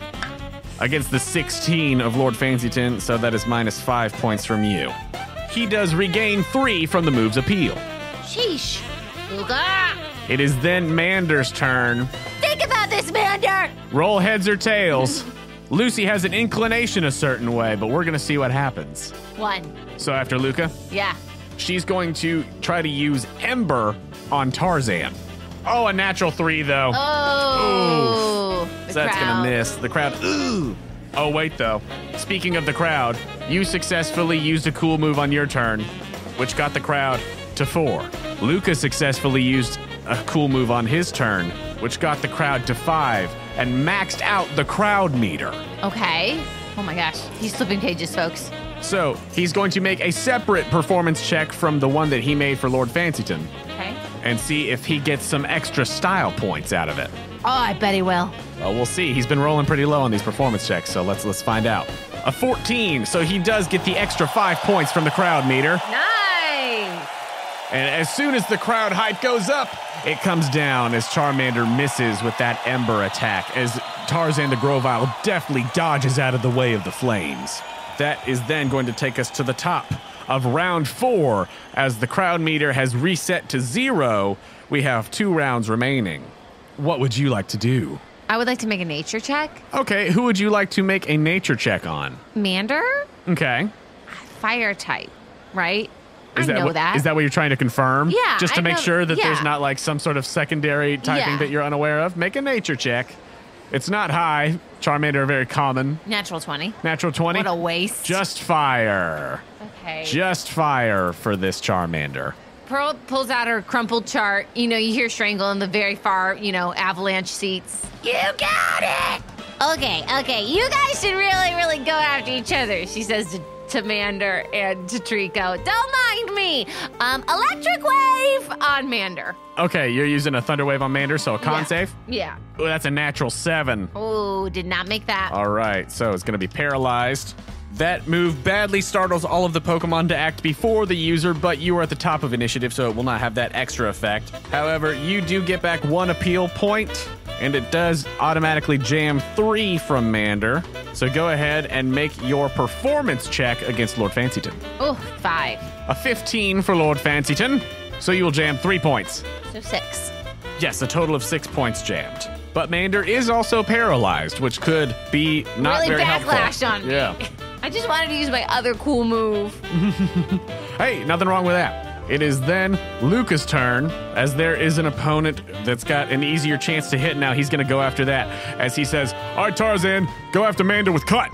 against the 16 of Lord Fancyton, so that is minus 5 points from you. He does regain 3 from the move's appeal.
Sheesh. Luca!
It is then Mander's turn.
Think about this, Mander!
Roll heads or tails. Lucy has an inclination a certain way, but we're going to see what happens.
1.
So after Luca?
Yeah.
She's going to try to use Ember on Tarzan. Oh, a natural 3, though.
Oh.
So that's going to miss. The crowd. Ooh. Oh, wait, though. Speaking of the crowd, you successfully used a cool move on your turn, which got the crowd to 4. Luca successfully used a cool move on his turn, which got the crowd to 5, and maxed out the crowd meter.
Okay. Oh, my gosh. He's flipping pages, folks.
So he's going to make a separate performance check from the one that he made for Lord Fancyton.
Okay.
And see if he gets some extra style points out of it.
Oh, I bet he will.
Well, we'll see. He's been rolling pretty low on these performance checks, so let's find out. A 14, so he does get the extra 5 points from the crowd meter.
Nice!
And as soon as the crowd hype goes up, it comes down as Charmander misses with that Ember attack, as Tarzan the Grovile deftly dodges out of the way of the flames. That is then going to take us to the top of round 4. As the crowd meter has reset to 0, we have 2 rounds remaining. What would you like to do?
I would like to make a nature check.
Okay, who would you like to make a nature check on?
Mander?
Okay.
Fire type, right? I know that.
Is that what you're trying to confirm?
Yeah.
Just to make sure that there's not some sort of secondary typing
Yeah.
that you're unaware of? Make a nature check. It's not high. Charmander are very common.
Natural 20.
Natural 20?
What a waste.
Just fire.
Okay.
Just fire for this Charmander.
Pearl pulls out her crumpled chart. You hear Strangle in the very far, avalanche seats. You got it! Okay. You guys should really, really go after each other, she says to Mander and to Trico. Don't mind me. Electric wave on Mander.
Okay, you're using a Thunder Wave on Mander, so a con save?
Yeah.
Oh, that's a natural 7.
Oh, did not make that.
All right, so it's going to be paralyzed. That move badly startles all of the Pokemon to act before the user, but you are at the top of initiative, so it will not have that extra effect. However, you do get back 1 appeal point, and it does automatically jam 3 from Mander. So go ahead and make your performance check against Lord Fancyton.
Oh, 5.
A 15 for Lord Fancyton, so you will jam 3 points.
So 6.
Yes, a total of 6 points jammed. But Mander is also paralyzed, which could be not
really
very helpful.
backlash on me.
Yeah.
I just wanted to use my other cool move.
Hey, nothing wrong with that. It is then Luca's turn, as there is an opponent that's got an easier chance to hit now. He's going to go after that, as he says, all right, Tarzan, go after Mander with Cut.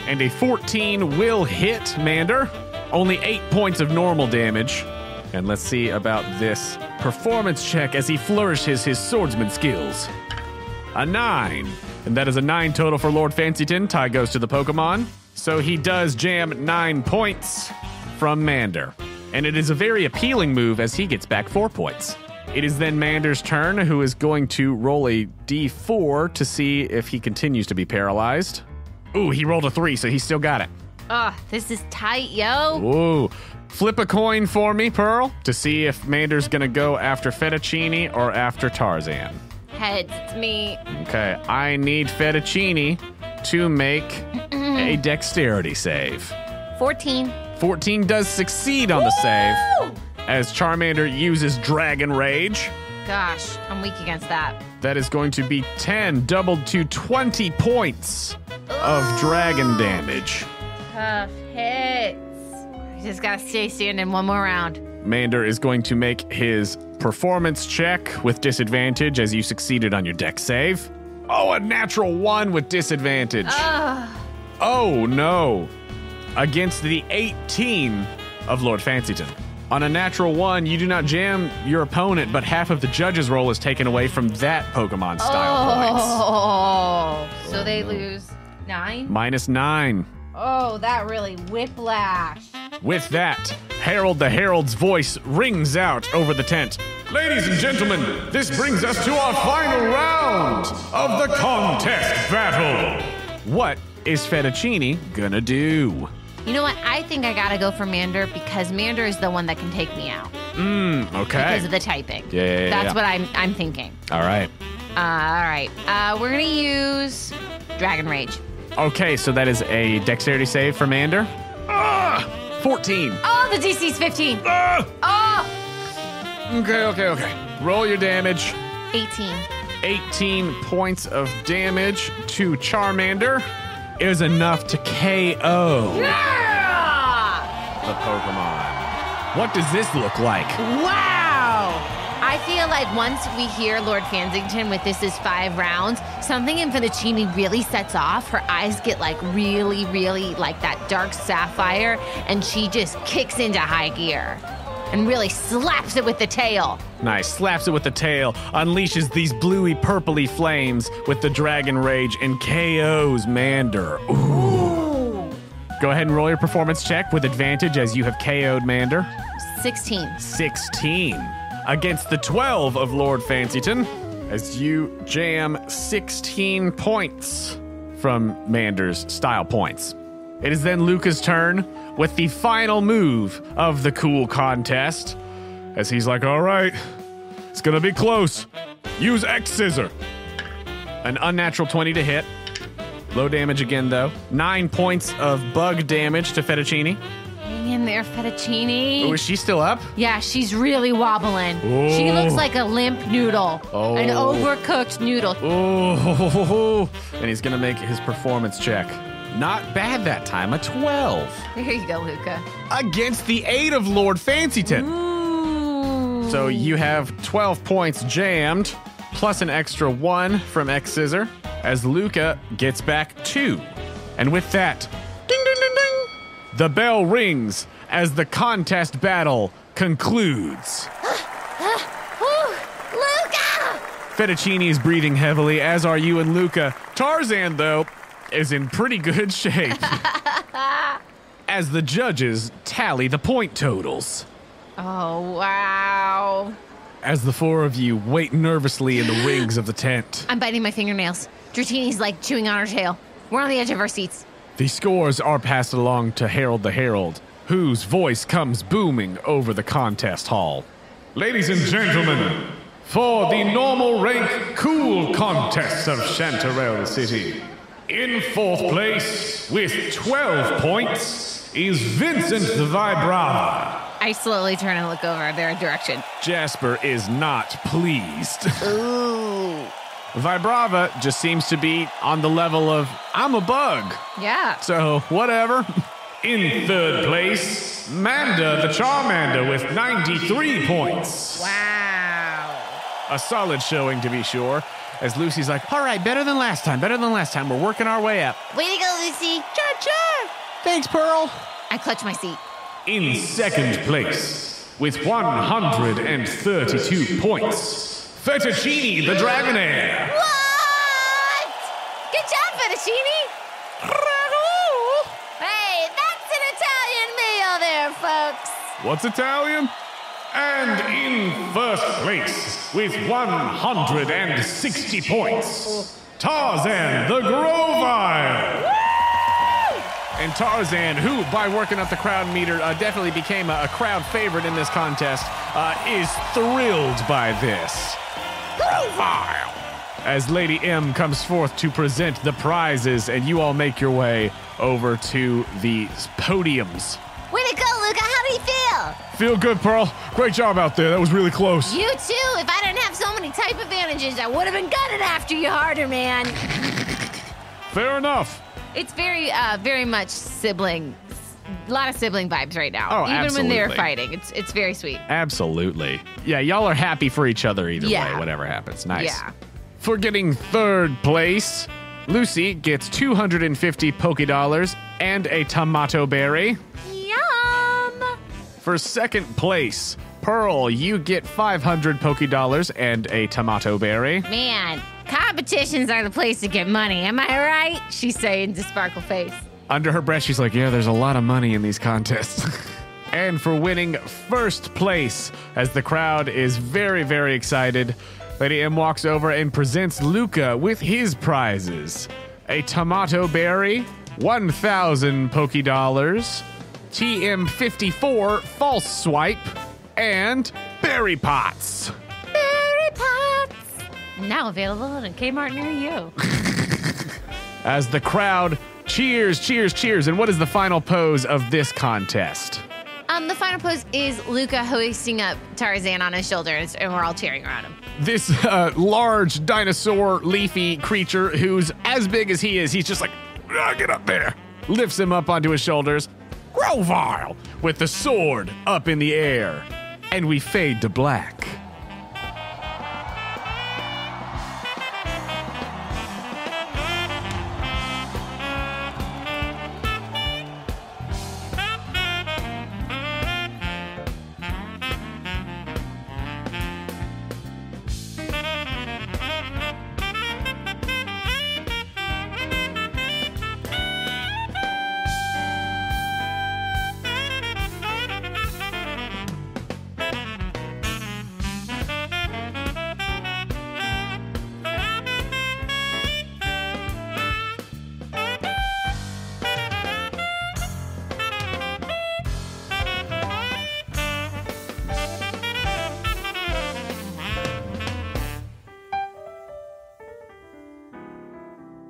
And a 14 will hit Mander. Only 8 points of normal damage. And let's see about this performance check as he flourishes his swordsman skills. A 9. And that is a 9 total for Lord Fancyton. Tie goes to the Pokemon. So he does jam 9 points from Mander. And it is a very appealing move as he gets back 4 points. It is then Mander's turn, who is going to roll a d4 to see if he continues to be paralyzed. Ooh, he rolled a 3, so he still got it.
Oh, this is tight, yo.
Ooh. Flip a coin for me, Pearl, to see if Mander's gonna go after Fettuccine or after Tarzan.
Heads, it's me.
Okay, I need Fettuccine to make a dexterity save.
14.
14 does succeed on the save, as Charmander uses Dragon Rage.
Gosh, I'm weak against that.
That is going to be 10, doubled to 20 points of dragon damage.
Tough hits. Just gotta stay standing one more round.
Mander is going to make his performance check with disadvantage as you succeeded on your dex save. Oh, a natural 1 with disadvantage. Oh, no. Against the 18 of Lord Fancyton. On a natural 1, you do not jam your opponent, but half of the judge's roll is taken away from that Pokemon style points.
So they lose 9?
-9.
Oh, that really whiplash.
With that, Harold the Herald's voice rings out over the tent. Ladies and gentlemen, this brings us to our final round of the contest battle. What is Fettuccine gonna do?
You know what? I think I gotta go for Mander because Mander is the one that can take me out.
Okay.
Because of the typing.
Yeah.
That's what I'm thinking.
All right.
All right. We're gonna use Dragon Rage.
Okay, so that is a dexterity save for Mander. 14.
Oh, the DC's 15.
Okay. Roll your damage.
18.
18 points of damage to Charmander is enough to KO the Pokemon. What does this look like?
Wow! I feel like once we hear Lord Fansington with this is 5 rounds, something in Fettuccine really sets off. Her eyes get like really, really like that dark sapphire, and she just kicks into high gear and really slaps it with the tail.
Nice. Slaps it with the tail, unleashes these bluey purpley flames with the Dragon Rage, and KOs Mander. Ooh. Go ahead and roll your performance check with advantage as you have KO'd Mander.
16.
16. Against the 12 of Lord Fancyton, as you jam 16 points from Mander's style points. It is then Luca's turn with the final move of the cool contest, as he's like, all right, it's gonna be close. Use X-Scissor. An unnatural 20 to hit. Low damage again, though. 9 points of bug damage to Fettuccine.
Hang in there, Fettuccine.
Oh, is she still up?
Yeah, she's really wobbling. She looks like a limp noodle. An overcooked noodle.
Oh, and he's gonna make his performance check. Not bad that time, a 12.
There you go, Luca.
Against the 8 of Lord Fancyton.
Ooh.
So you have 12 points jammed, plus an extra 1 from X-Scissor, as Luca gets back 2. And with that, ding, ding, ding, ding, the bell rings as the contest battle concludes.
Luca!
Fettuccine is breathing heavily, as are you and Luca. Tarzan, though, is in pretty good shape as the judges tally the point totals.
Oh, wow.
As the 4 of you wait nervously in the rings of the tent.
I'm biting my fingernails. Dratini's like chewing on her tail. We're on the edge of our seats.
The scores are passed along to Harold the Herald, whose voice comes booming over the contest hall. Ladies and gentlemen, for the normal rank cool contest of Chantarelle City, in 4th place with 12 points is Vincent the Vibrava.
I slowly turn and look over their direction.
Jasper is not pleased.
Ooh.
Vibrava just seems to be on the level of, I'm a bug.
Yeah.
So, whatever. In 3rd place, Manda the Charmander with 93 points.
Wow.
A solid showing, to be sure. As Lucy's like, all right, better than last time. We're working our way up.
Way to go, Lucy.
Cha-cha! Thanks, Pearl.
I clutch my seat.
In 2nd place, with 132 points, Fettuccine the Dragonair.
What? Good job, Fettuccine. Hey, that's an Italian meal there, folks.
What's Italian? And in 1st place, with 160 points, Tarzan the Grovile. And Tarzan, who, by working up the crowd meter, definitely became a crowd favorite in this contest, is thrilled by this. Profile! As Lady M comes forth to present the prizes, and you all make your way over to the podiums.
Way to go, Luca. How do you feel?
Feel good, Pearl. Great job out there. That was really close.
You too. If I didn't have so many type advantages, I would have been gunning after you harder, man.
Fair enough.
It's very much sibling. A lot of sibling vibes right now.
Oh,
even
absolutely.
when they're fighting. It's very sweet.
Absolutely. Yeah, y'all are happy for each other either way, whatever happens. Nice.
Yeah.
For getting third place, Lucy gets 250 Pokédollars and a tomato berry.
Yum!
For second place, Pearl, you get 500 Pokédollars and a tomato berry.
Man, competitions are the place to get money. Am I right? She's saying to Sparkle Face.
Under her breath, she's like, yeah, there's a lot of money in these contests. And for winning first place, as the crowd is very, very excited, Lady M walks over and presents Luca with his prizes. A tomato berry, 1,000 Pokédollars, TM54 false swipe, and berry pots.
Berry pots! Now available at a Kmart near you.
As the crowd cheers, cheers, cheers. And what is the final pose of this contest?
The final pose is Luca hoisting up Tarzan on his shoulders, and we're all cheering around him.
This large dinosaur leafy creature who's as big as he is, he's just like, get up there. Lifts him up onto his shoulders. Grovile! With the sword up in the air. And we fade to black.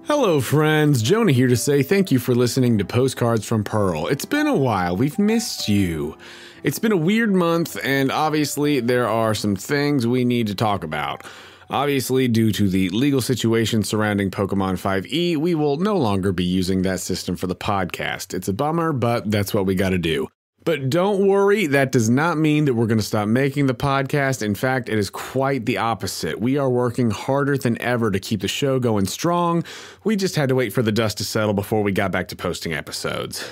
Hello friends, Jonah here to say thank you for listening to Postcards from Pearl. It's been a while, we've missed you. It's been a weird month, and obviously there are some things we need to talk about. Obviously, due to the legal situation surrounding Pokémon 5e, we will no longer be using that system for the podcast. It's a bummer, but that's what we gotta do. But don't worry, that does not mean that we're going to stop making the podcast. In fact, it is quite the opposite. We are working harder than ever to keep the show going strong. We just had to wait for the dust to settle before we got back to posting episodes.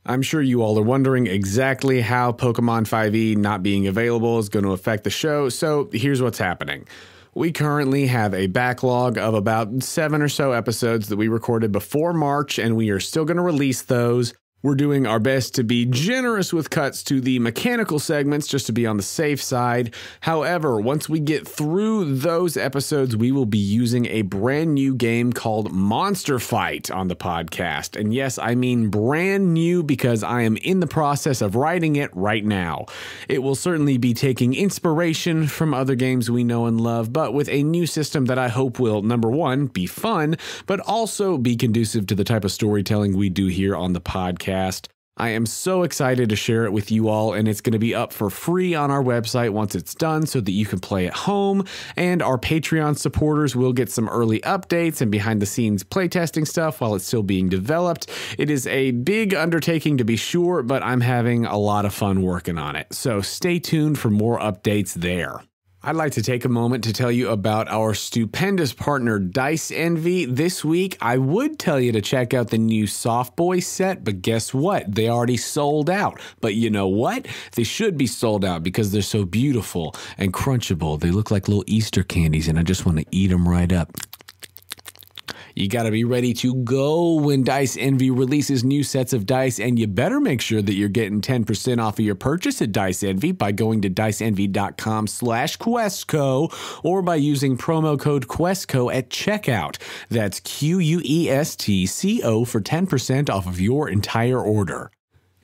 I'm sure you all are wondering exactly how Pokémon 5e not being available is going to affect the show, so here's what's happening. We currently have a backlog of about 7 or so episodes that we recorded before March, and we are still going to release those. We're doing our best to be generous with cuts to the mechanical segments just to be on the safe side. However, once we get through those episodes, we will be using a brand new game called Monster Fight on the podcast. And yes, I mean brand new because I am in the process of writing it right now. It will certainly be taking inspiration from other games we know and love, but with a new system that I hope will, number one, be fun, but also be conducive to the type of storytelling we do here on the podcast. I am so excited to share it with you all, and it's going to be up for free on our website once it's done so that you can play at home, and our Patreon supporters will get some early updates and behind the scenes playtesting stuff while it's still being developed. It is a big undertaking to be sure, but I'm having a lot of fun working on it, so stay tuned for more updates there. I'd like to take a moment to tell you about our stupendous partner, Dice Envy. This week, I would tell you to check out the new Soft Boy set, but guess what? They already sold out. But you know what? They should be sold out because they're so beautiful and crunchable. They look like little Easter candies, and I just want to eat them right up.
You gotta be ready to go when Dice Envy releases new sets of dice, and you better make sure that you're getting 10% off of your purchase at Dice Envy by going to diceenvy.com/Questco or by using promo code Questco at checkout. That's QUESTCO for 10% off of your entire order.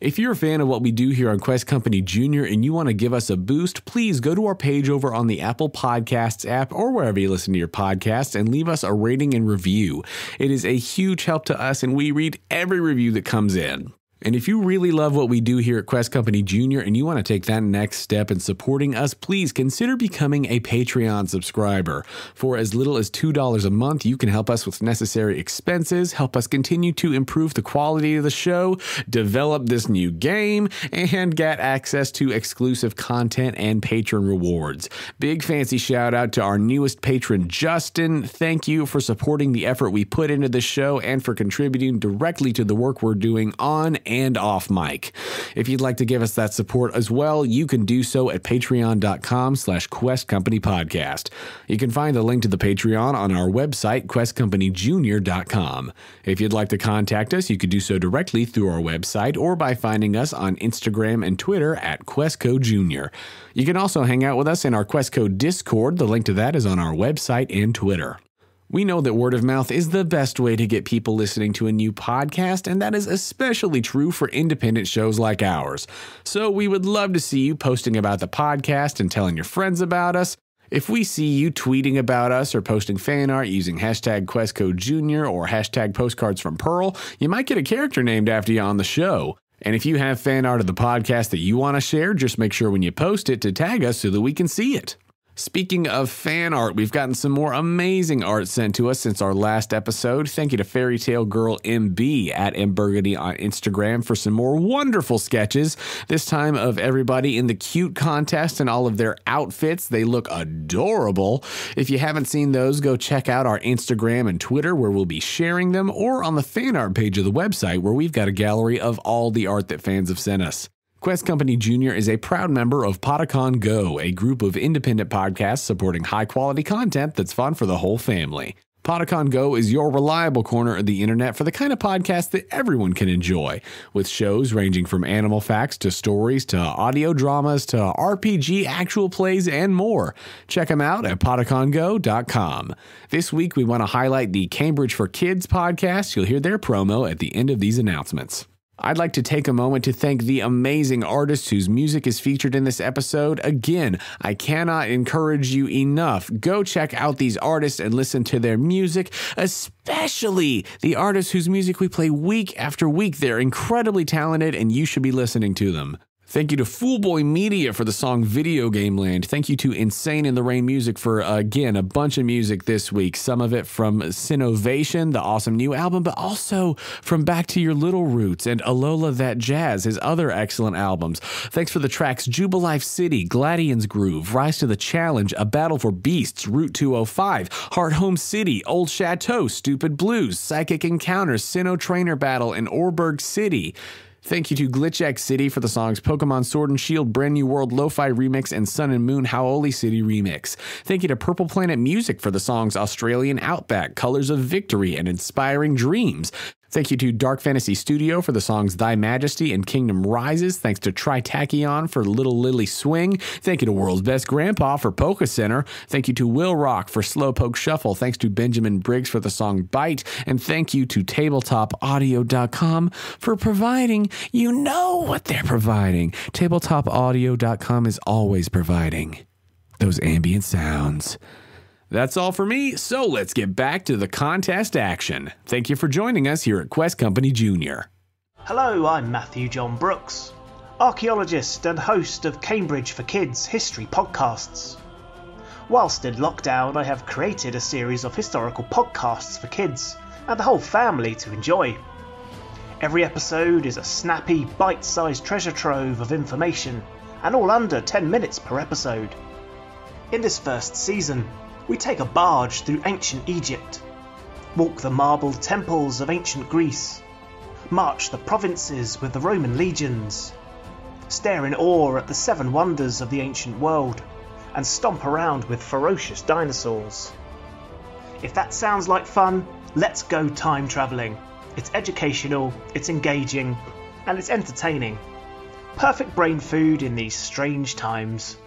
If you're a fan of what we do here on Quest Company Jr. and you want to give us a boost, please go to our page over on the Apple Podcasts app or wherever you listen to your podcasts and leave us a rating and review. It is a huge help to us, and we read every review that comes in. And if you really love what we do here at Quest Company Jr. and you want to take that next step in supporting us, please consider becoming a Patreon subscriber. For as little as $2 a month, you can help us with necessary expenses, help us continue to improve the quality of the show, develop this new game, and get access to exclusive content and patron rewards. Big fancy shout out to our newest patron, Justin. Thank you for supporting the effort we put into the show and for contributing directly to the work we're doing on and off mic. If you'd like to give us that support as well, you can do so at patreon.com/Quest Company Podcast. You can find the link to the Patreon on our website, questcompanyjr.com. If you'd like to contact us, you could do so directly through our website or by finding us on Instagram and Twitter at QuestcoJr. You can also hang out with us in our Questco Discord. The link to that is on our website and Twitter. We know that word of mouth is the best way to get people listening to a new podcast, and that is especially true for independent shows like ours. So we would love to see you posting about the podcast and telling your friends about us. If we see you tweeting about us or posting fan art using hashtag QuestcoJr or hashtag Postcards from Pearl, you might get a character named after you on the show. And if you have fan art of the podcast that you want to share, just make sure when you post it to tag us so that we can see it. Speaking of fan art, we've gotten some more amazing art sent to us since our last episode. Thank you to Fairy Tale Girl MB at MBurgundy on Instagram for some more wonderful sketches, this time of everybody in the cute contest and all of their outfits. They look adorable. If you haven't seen those, go check out our Instagram and Twitter where we'll be sharing them, or on the fan art page of the website where we've got a gallery of all the art that fans have sent us. Quest Company Jr. is a proud member of Pokémon Go, a group of independent podcasts supporting high-quality content that's fun for the whole family. Pokémon Go is your reliable corner of the internet for the kind of podcast that everyone can enjoy, with shows ranging from animal facts to stories to audio dramas to RPG actual plays and more. Check them out at PokémonGo.com. This week we want to highlight the Cambridge for Kids podcast. You'll hear their promo at the end of these announcements. I'd like to take a moment to thank the amazing artists whose music is featured in this episode. Again, I cannot encourage you enough. Go check out these artists and listen to their music, especially the artists whose music we play week after week. They're incredibly talented and you should be listening to them. Thank you to Foolboy Media for the song Video Game Land. Thank you to Insane in the Rain Music for, again, a bunch of music this week. Some of it from Sinovation, the awesome new album, but also from Back to Your Little Roots and Alola That Jazz, his other excellent albums. Thanks for the tracks Jubilife City, Gladian's Groove, Rise to the Challenge, A Battle for Beasts, Route 205, Heart Home City, Old Chateau, Stupid Blues, Psychic Encounters, Sinnoh Trainer Battle, and Orberg City. Thank you to Glitch X City for the songs Pokemon Sword and Shield, Brand New World Lo-Fi Remix, and Sun and Moon Hau'oli City Remix. Thank you to Purple Planet Music for the songs Australian Outback, Colors of Victory, and Inspiring Dreams. Thank you to Dark Fantasy Studio for the songs Thy Majesty and Kingdom Rises. Thanks to Tritachyon for Little Lily Swing. Thank you to World's Best Grandpa for Polka Center. Thank you to Will Rock for Slowpoke Shuffle. Thanks to Benjamin Briggs for the song Bite. And thank you to TabletopAudio.com for providing, you know what they're providing. TabletopAudio.com is always providing those ambient sounds. That's all for me, so let's get back to the contest action. Thank you for joining us here at Quest Company Jr.
Hello, I'm Matthew John Brooks, archaeologist and host of Cambridge for Kids history podcasts. Whilst in lockdown, I have created a series of historical podcasts for kids and the whole family to enjoy. Every episode is a snappy, bite-sized treasure trove of information, and all under 10 minutes per episode. In this first season, we take a barge through ancient Egypt, walk the marble temples of ancient Greece, march the provinces with the Roman legions, stare in awe at the 7 wonders of the ancient world, and stomp around with ferocious dinosaurs. If that sounds like fun, Let's go time travelling. It's educational, it's engaging, and it's entertaining. Perfect brain food in these strange times.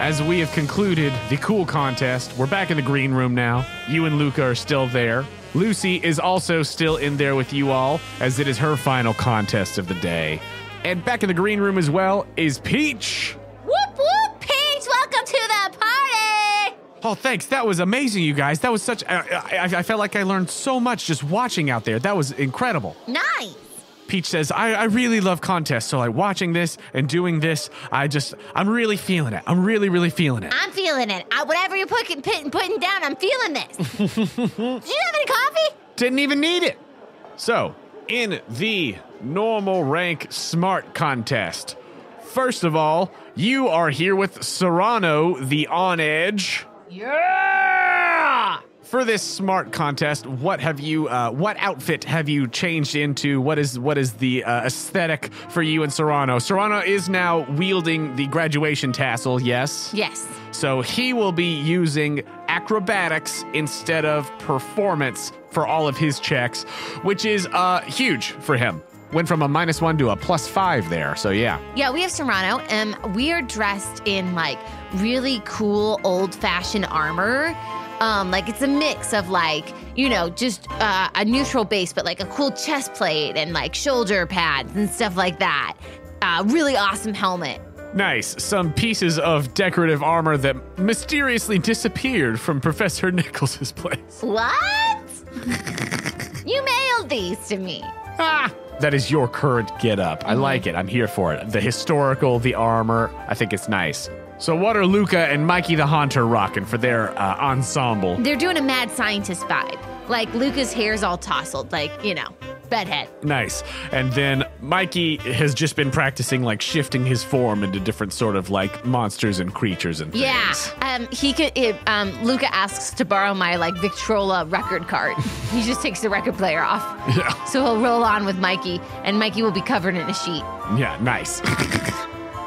As we have concluded the cool contest, we're back in the green room now. You and Luca are still there. Lucy is also still in there with you all, as it is her final contest of the day. And back in the green room as well is Peach.
Whoop, whoop, Peach, welcome to the party!
Oh, thanks. That was amazing, you guys. That was such... I felt like I learned so much just watching out there. That was incredible.
Nice.
Peach says, I really love contests, so like watching this and doing this, I'm really feeling it. I'm really, really feeling it.
I'm feeling it. Whatever you're putting down, I'm feeling this. Do you have any coffee?
Didn't even need it. So, in the normal rank smart contest, first of all, you are here with Serrano, the On Edge.
Yeah!
For this smart contest, what outfit have you changed into? What is the aesthetic for you and Serrano? Serrano is now wielding the graduation tassel, yes?
Yes.
So he will be using acrobatics instead of performance for all of his checks, which is huge for him. Went from a -1 to a +5 there, so yeah.
Yeah, we have Serrano, and we are dressed in like really cool old-fashioned armor. Like it's a mix of like, you know, just a neutral base, but like a cool chest plate and like shoulder pads and stuff like that. Really awesome helmet.
Nice. Some pieces of decorative armor that mysteriously disappeared from Professor Nichols' place.
What? You mailed these to me.
That is your current get-up. I like it. I'm here for it. The historical, the armor. I think it's nice. So what are Luca and Mikey the Haunter rocking for their ensemble?
They're doing a mad scientist vibe. Like Luca's hair's all tousled, like, you know, bedhead.
Nice. And then Mikey has just been practicing like shifting his form into different sort of like monsters and creatures and things.
Yeah. Luca asks to borrow my like Victrola record card. He just takes the record player off.
Yeah.
So he'll roll on with Mikey, and Mikey will be covered in a sheet.
Yeah, nice.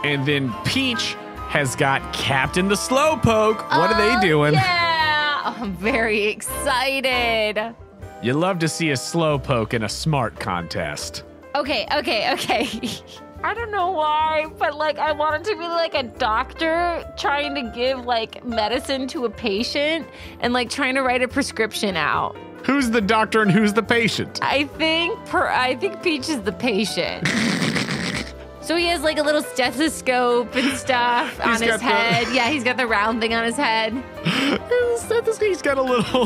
And then Peach has got Captain the Slowpoke. What are they doing?
Yeah, I'm very excited.
You love to see a Slowpoke in a smart contest.
Okay. I don't know why, but like I wanted to be like a doctor trying to give like medicine to a patient and like trying to write a prescription out.
Who's the doctor and who's the patient?
I think Peach is the patient. So he has like a little stethoscope and stuff on his head. Yeah, he's got the round thing on his head.
He's got a little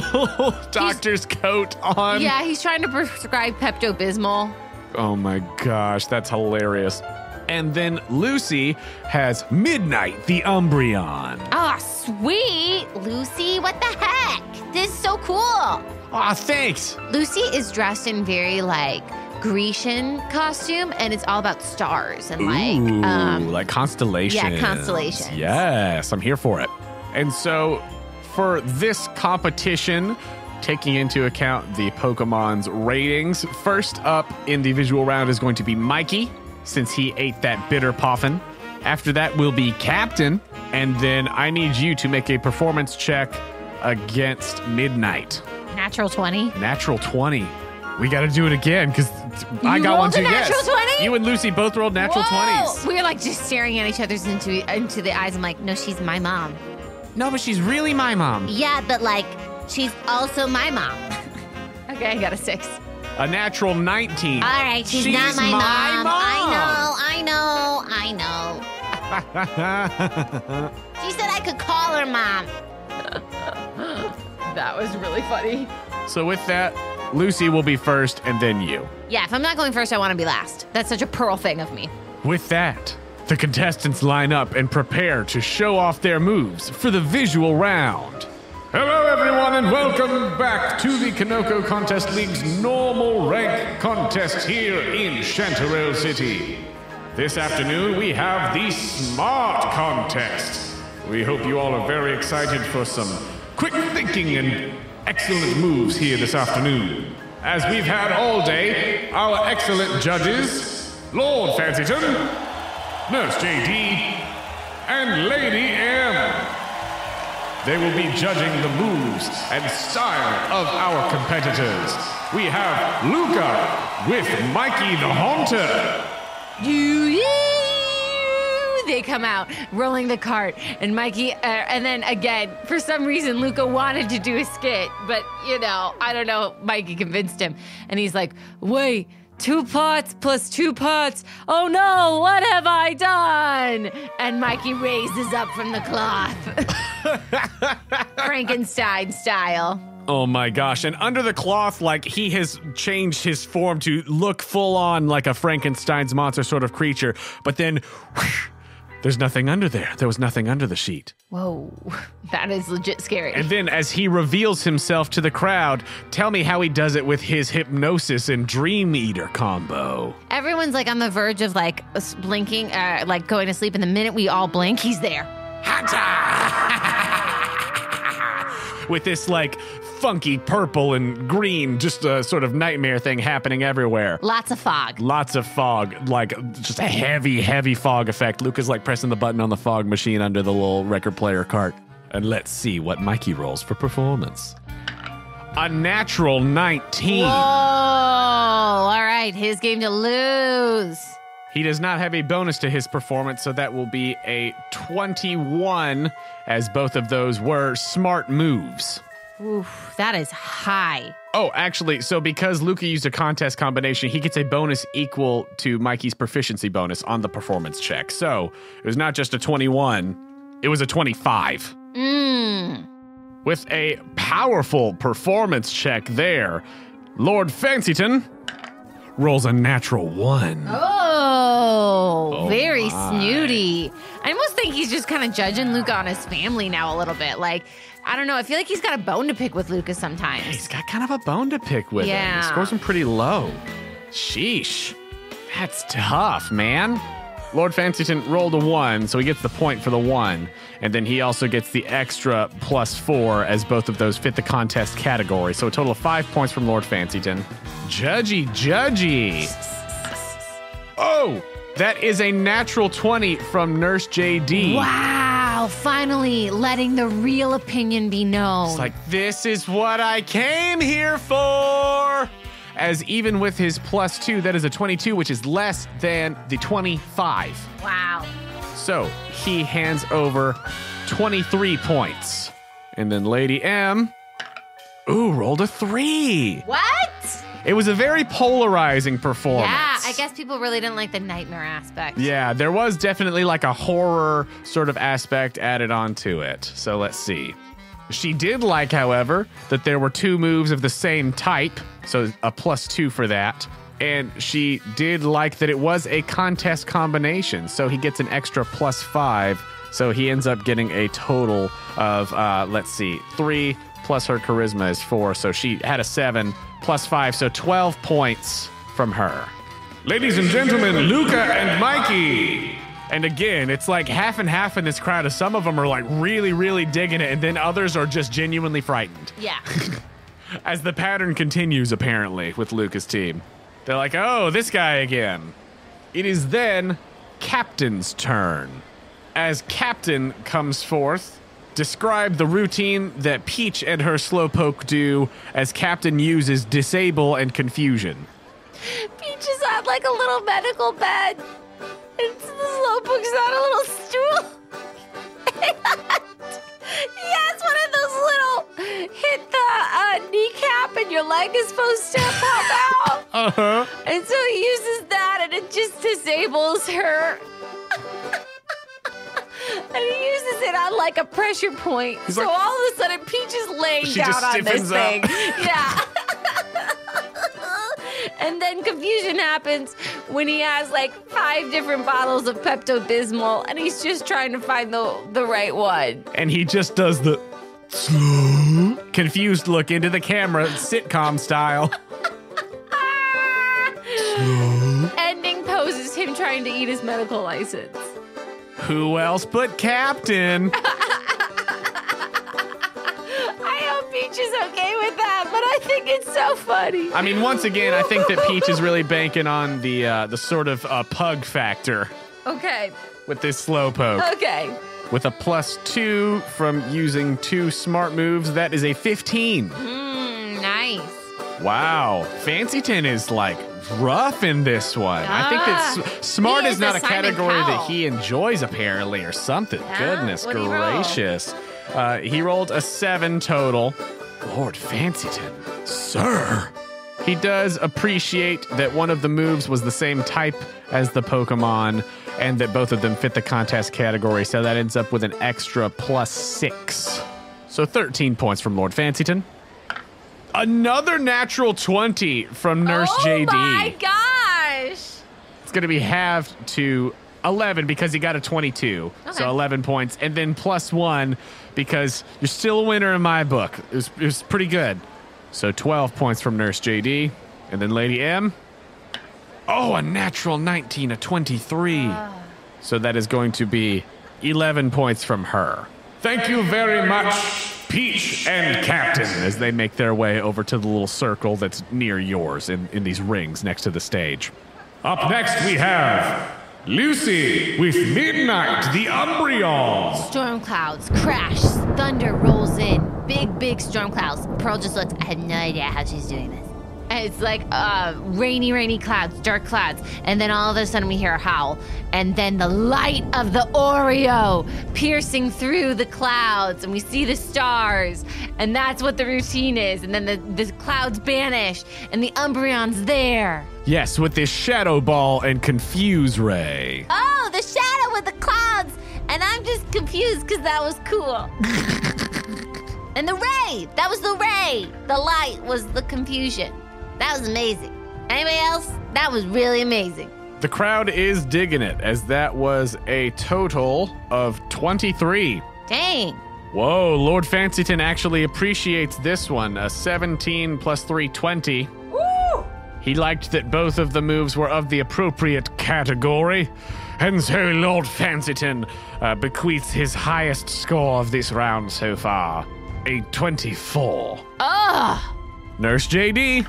doctor's coat on.
Yeah, he's trying to prescribe Pepto-Bismol.
Oh my gosh, that's hilarious. And then Lucy has Midnight the Umbreon.
Ah, sweet. Lucy, what the heck? This is so cool.
Aw, thanks.
Lucy is dressed in very like Grecian costume, and it's all about stars and
like constellations.
Yeah, constellations.
Yes, I'm here for it. And so for this competition, taking into account the Pokemon's ratings, first up in the visual round is going to be Mikey, since he ate that bitter poffin. After that will be Captain, and then I need you to make a performance check against Midnight.
Natural 20.
Natural 20. We got to do it again because I got one too.
Natural 20?
You and Lucy both rolled natural 20s.
We were like just staring at each other's into the eyes. I'm like, no, she's my mom.
No, but she's really my mom.
Yeah, but like, she's also my mom. Okay, I got a 6.
A natural 19.
All right, she's not my mom. I know. She said I could call her mom.
That was really funny.
So with that, Lucy will be first and then you.
Yeah, if I'm not going first, I want to be last. That's such a Pearl thing of me.
With that, the contestants line up and prepare to show off their moves for the visual round. Hello everyone and welcome back to the Kanoko Contest League's normal rank contest here in Chantarelle City. This afternoon we have the Smart Contest. We hope you all are very excited for some quick thinking and excellent moves here this afternoon. As we've had all day, our excellent judges, Lord Fancyton, Nurse JD, and Lady M. They will be judging the moves and style of our competitors. We have Luca with Mikey the Haunter.
They come out rolling the cart, and Mikey, and then again, for some reason, Luca wanted to do a skit, but I don't know, Mikey convinced him, and he's like, wait, 2 pots plus 2 pots. Oh no, what have I done? And Mikey raises up from the cloth. Frankenstein style.
Oh my gosh, and under the cloth, like, he has changed his form to look full on like a Frankenstein's monster sort of creature, but then whoosh, there's nothing under there. There was nothing under the sheet.
Whoa, that is legit scary.
And then as he reveals himself to the crowd, tell me how he does it with his hypnosis and dream eater combo.
Everyone's like on the verge of like blinking, like going to sleep, and the minute we all blink, he's there.
With this like funky purple and green, just a sort of nightmare thing happening everywhere.
Lots of fog.
Lots of fog, like just a heavy, heavy fog effect. Luca's like pressing the button on the fog machine under the little record player cart. And let's see what Mikey rolls for performance. A natural 19.
Whoa, all right, his game to lose.
He does not have a bonus to his performance, so that will be a 21, as both of those were smart moves.
Oof, that is high.
Oh, actually, so because Luca used a contest combination, he gets a bonus equal to Mikey's proficiency bonus on the performance check. So it was not just a 21, it was a 25. With a powerful performance check there, Lord Fancyton rolls a natural 1.
Oh, very snooty. I almost think he's just kind of judging Luca on his family now a little bit. Like, I don't know. I feel like he's got a bone to pick with Luca sometimes.
He's got kind of a bone to pick with him. He scores him pretty low. Sheesh. That's tough, man. Lord Fancyton rolled a 1, so he gets the point for the 1. And then he also gets the extra +4, as both of those fit the contest category. So a total of 5 points from Lord Fancyton. Judgy. Oh, that is a natural 20 from Nurse JD.
Wow, finally letting the real opinion be known.
It's like, this is what I came here for. As even with his +2, that is a 22, which is less than the 25.
Wow.
So he hands over 23 points. And then Lady M, rolled a 3.
What?
It was a very polarizing performance.
Yeah, I guess people really didn't like the nightmare aspect.
Yeah, there was definitely like a horror sort of aspect added onto it. So let's see. She did like, however, that there were 2 moves of the same type, so a +2 for that. And she did like that it was a contest combination, so he gets an extra +5. So he ends up getting a total of, 3 plus her charisma is 4. So she had a 7 +5, so 12 points from her. Ladies and gentlemen, Luca and Mikey. And again, it's like half and half in this crowd. Some of them are like really, really digging it, and then others are just genuinely frightened.
Yeah.
As the pattern continues, apparently, with Luca's team. They're like, oh, this guy again. It is then Captain's turn. As Captain comes forth, describe the routine that Peach and her Slowpoke do as Captain uses Disable and Confusion.
Peach is on like a little medical bed. It's the Slowpoke's on a little stool. He has one of those little hit the kneecap and your leg is supposed to pop out.
And so he uses that, and it just disables her. And he uses it on like a pressure point. So
like,
all of a sudden, Peach is laying
she
down
just
on this
stiffens up.
thing. Yeah. And then confusion happens when he has like 5 different bottles of Pepto-Bismol, and he's just trying to find the right one.
And he just does the confused look into the camera, sitcom style.
Ending pose is him trying to eat his medical license.
Who else but Captain?
I hope Peach is okay with that, but I think it's so funny.
I mean, once again, I think that Peach is really banking on the sort of pug factor
Okay.
with this slowpoke.
Okay.
With a +2 from using 2 smart moves, that is a 15.
Nice.
Wow. Fancyton is like rough in this one. I think that smart
He
is
is
not
a
a
Simon
category that
Cowell.
he enjoys, apparently, or something. Goodness
What'd he roll?
gracious. He rolled a 7 total. Lord Fancyton. Sir. He does appreciate that one of the moves was the same type as the Pokemon, and that both of them fit the contest category, so that ends up with an extra +6. So 13 points from Lord Fancyton. Another natural 20 from Nurse JD.
Oh my gosh.
It's going to be halved to 11 because he got a 22.
Okay.
So 11 points. And then +1 because you're still a winner in my book. It was pretty good. So 12 points from Nurse JD. And then Lady M. Oh, a natural 19, a 23. So that is going to be 11 points from her. Thank you very much, Peach and Captain, as they make their way over to the little circle that's near yours in these rings next to the stage. Up next, we have Lucy with Midnight, the Umbreons.
Storm clouds crash, thunder rolls in, big storm clouds. Pearl just looks, I have no idea how she's doing this. And it's like rainy clouds, dark clouds, and then all of a sudden we hear a howl, and then the light of the Oreo piercing through the clouds, and we see the stars, and that's what the routine is. And then the clouds vanish, and the Umbreon's there.
Yes, with this Shadow Ball and Confuse Ray.
Oh, the shadow with the clouds, and I'm just confused because that was cool. And the ray, that was the ray. The light was the confusion. That was amazing. Anybody else? That was really amazing.
The crowd is digging it, as that was a total of 23.
Dang.
Whoa, Lord Fancyton actually appreciates this one. A 17 + 3, 20.
Woo!
He liked that both of the moves were of the appropriate category. And so Lord Fancyton bequeaths his highest score of this round so far. A 24.
Ugh.
Nurse JD.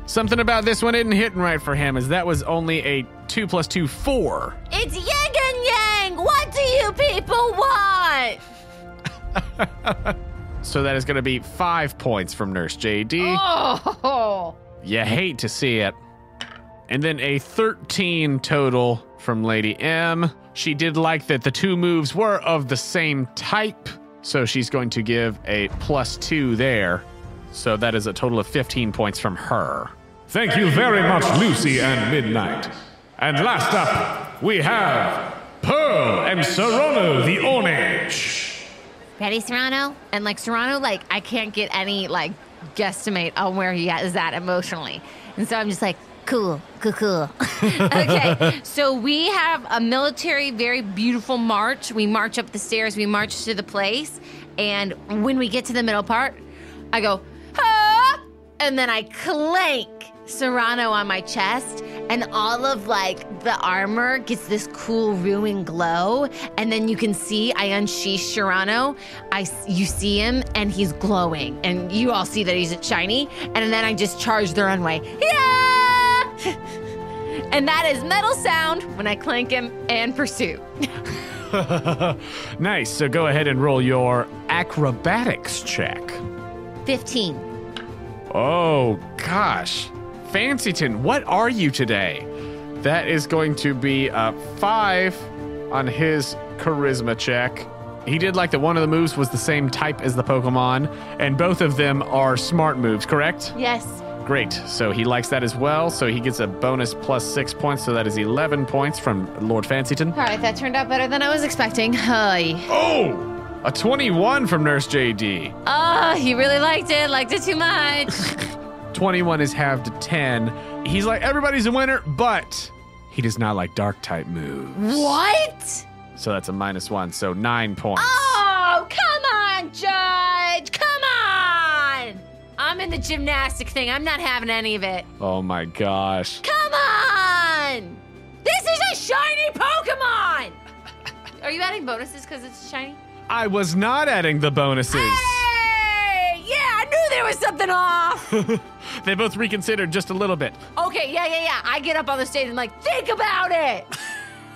Something about this one isn't hitting right for him, as that was only a 2 + 2, 4.
It's yin and yang. What do you people want?
So that is going to be 5 points from Nurse JD.
Oh.
You hate to see it. And then a 13 total from Lady M. She did like that the 2 moves were of the same type, so she's going to give a +2 there. So that is a total of 15 points from her. Thank you very much, Lucy and Midnight. And last up, we have Pearl and Serrano the Orange.
Ready, Serrano?
And like Serrano, like I can't get any like guesstimate on where he is at emotionally. And so I'm just like, cool. Okay, so we have a military, very beautiful march. We march up the stairs, we march to the place. And when we get to the middle part, I go, ah! And then I clank Serrano on my chest, and all of like the armor gets this cool ruined glow, and then you can see I unsheath Serrano. You see him, and he's glowing, and you all see that he's shiny, and then I just charge the runway. Yeah! And that is metal sound when I clank him and pursue.
Nice. So go ahead and roll your acrobatics check.
15.
Oh, gosh. Fancyton, what are you today? That is going to be a 5 on his charisma check. He did like that one of the moves was the same type as the Pokemon, and both of them are smart moves, correct?
Yes.
Great. So he likes that as well. So he gets a bonus plus 6 points. So that is 11 points from Lord Fancyton.
All right, that turned out better than I was expecting. Hi.
Oh! A 21 from Nurse JD.
Oh, he really liked it too much.
21 is halved to 10. He's like, everybody's a winner, but he does not like dark type moves.
What?
So that's a -1, so 9 points.
Oh, come on, Judge. Come on. I'm in the gymnastic thing. I'm not having any of it.
Oh my gosh.
Come on. This is a shiny Pokemon. Are you adding bonuses because it's shiny?
I was not adding the bonuses.
Hey! Yeah, I knew there was something off.
They both reconsidered just a little bit.
Okay, yeah. I get up on the stage and think about it.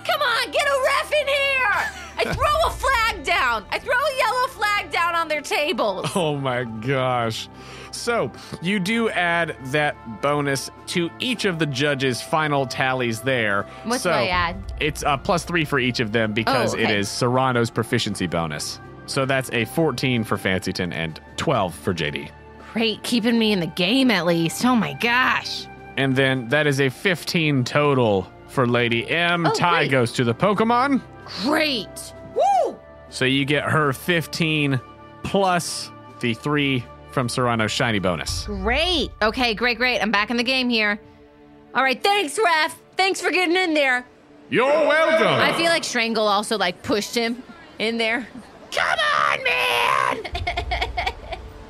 Come on, get a ref in here. I throw a flag down. I throw a yellow flag down on their tables.
Oh my gosh. So you do add that bonus to each of the judges' final tallies there.
What do I add?
It's +3 for each of them because it is Serrano's proficiency bonus. So that's a 14 for Fancyton and 12 for JD.
Great, keeping me in the game at least. Oh my gosh.
And then that is a 15 total for Lady M. Tie
great.
goes to the Pokemon.
Great. Woo!
So you get her 15 plus the 3 from Serrano's shiny bonus.
Great. Okay, great. I'm back in the game here. All right, thanks, ref. Thanks for getting in there.
You're welcome.
I feel like Strangle also pushed him in there. Come on, man!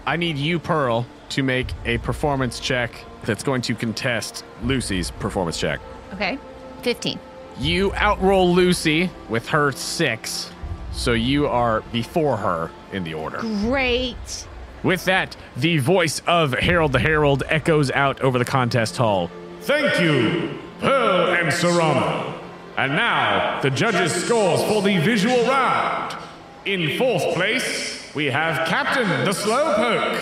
I need you, Pearl, to make a performance check that's going to contest Lucy's performance check.
Okay, 15.
You outroll Lucy with her 6, so you are before her in the order.
Great.
With that, the voice of Harold the Herald echoes out over the contest hall. Thank you, Pearl and Serrano. And now, the judges' scores for the visual round. In 4th place, we have Captain the Slowpoke.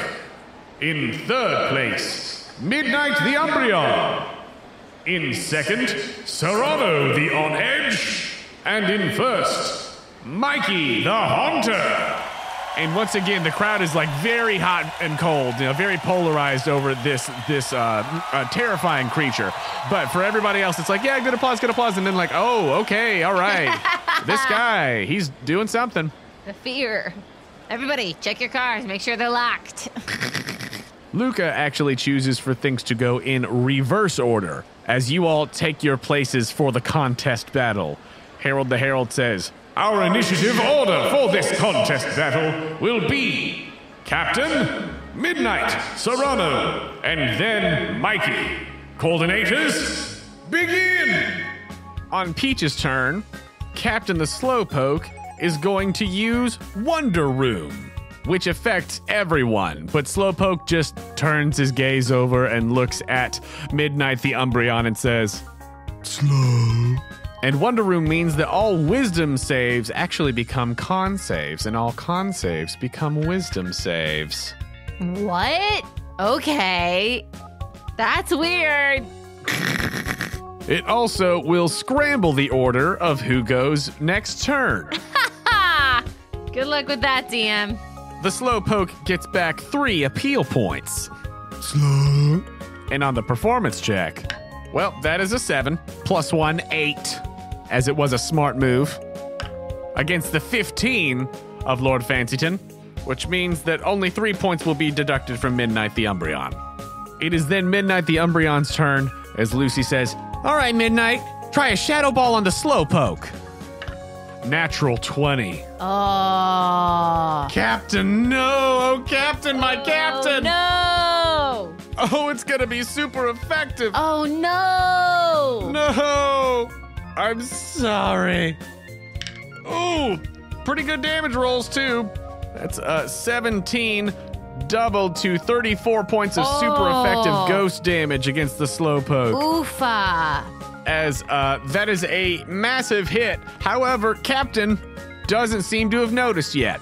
In 3rd place, Midnight the Umbreon. In 2nd, Serrano the On Edge. And in 1st, Mikey the Haunter. And once again, the crowd is very hot and cold, very polarized over this terrifying creature. But for everybody else, it's yeah, good applause. And then oh, okay, all right. This guy, he's doing something.
The fear. Everybody, check your cars. Make sure they're locked.
Luca actually chooses for things to go in reverse order as you all take your places for the contest battle. Harold the Herald says, our initiative order for this contest battle will be Captain, Midnight, Serrano, and then Mikey. Coordinators, begin! On Peach's turn, Captain the Slowpoke is going to use Wonder Room, which affects everyone, but Slowpoke just turns his gaze over and looks at Midnight the Umbreon and says, slow. And Wonder Room means that all wisdom saves actually become con saves, and all con saves become wisdom saves.
What? Okay. That's weird.
It also will scramble the order of who goes next turn.
Good luck with that, DM.
The Slowpoke gets back 3 appeal points. Slow. And on the performance check, well, that is a 7, +1, 8, as it was a smart move, against the 15 of Lord Fancyton, which means that only 3 points will be deducted from Midnight the Umbreon. It is then Midnight the Umbreon's turn, as Lucy says, all right, Midnight, try a Shadow Ball on the Slowpoke. Natural 20.
Oh.
Captain, no! Oh, Captain, my Captain!
No!
Oh, it's gonna be super effective.
Oh, no!
No! I'm sorry. Ooh, pretty good damage rolls, too. That's 17 doubled to 34 points of super effective ghost damage against the Slowpoke.
Oofa.
As that is a massive hit. However, Captain doesn't seem to have noticed yet.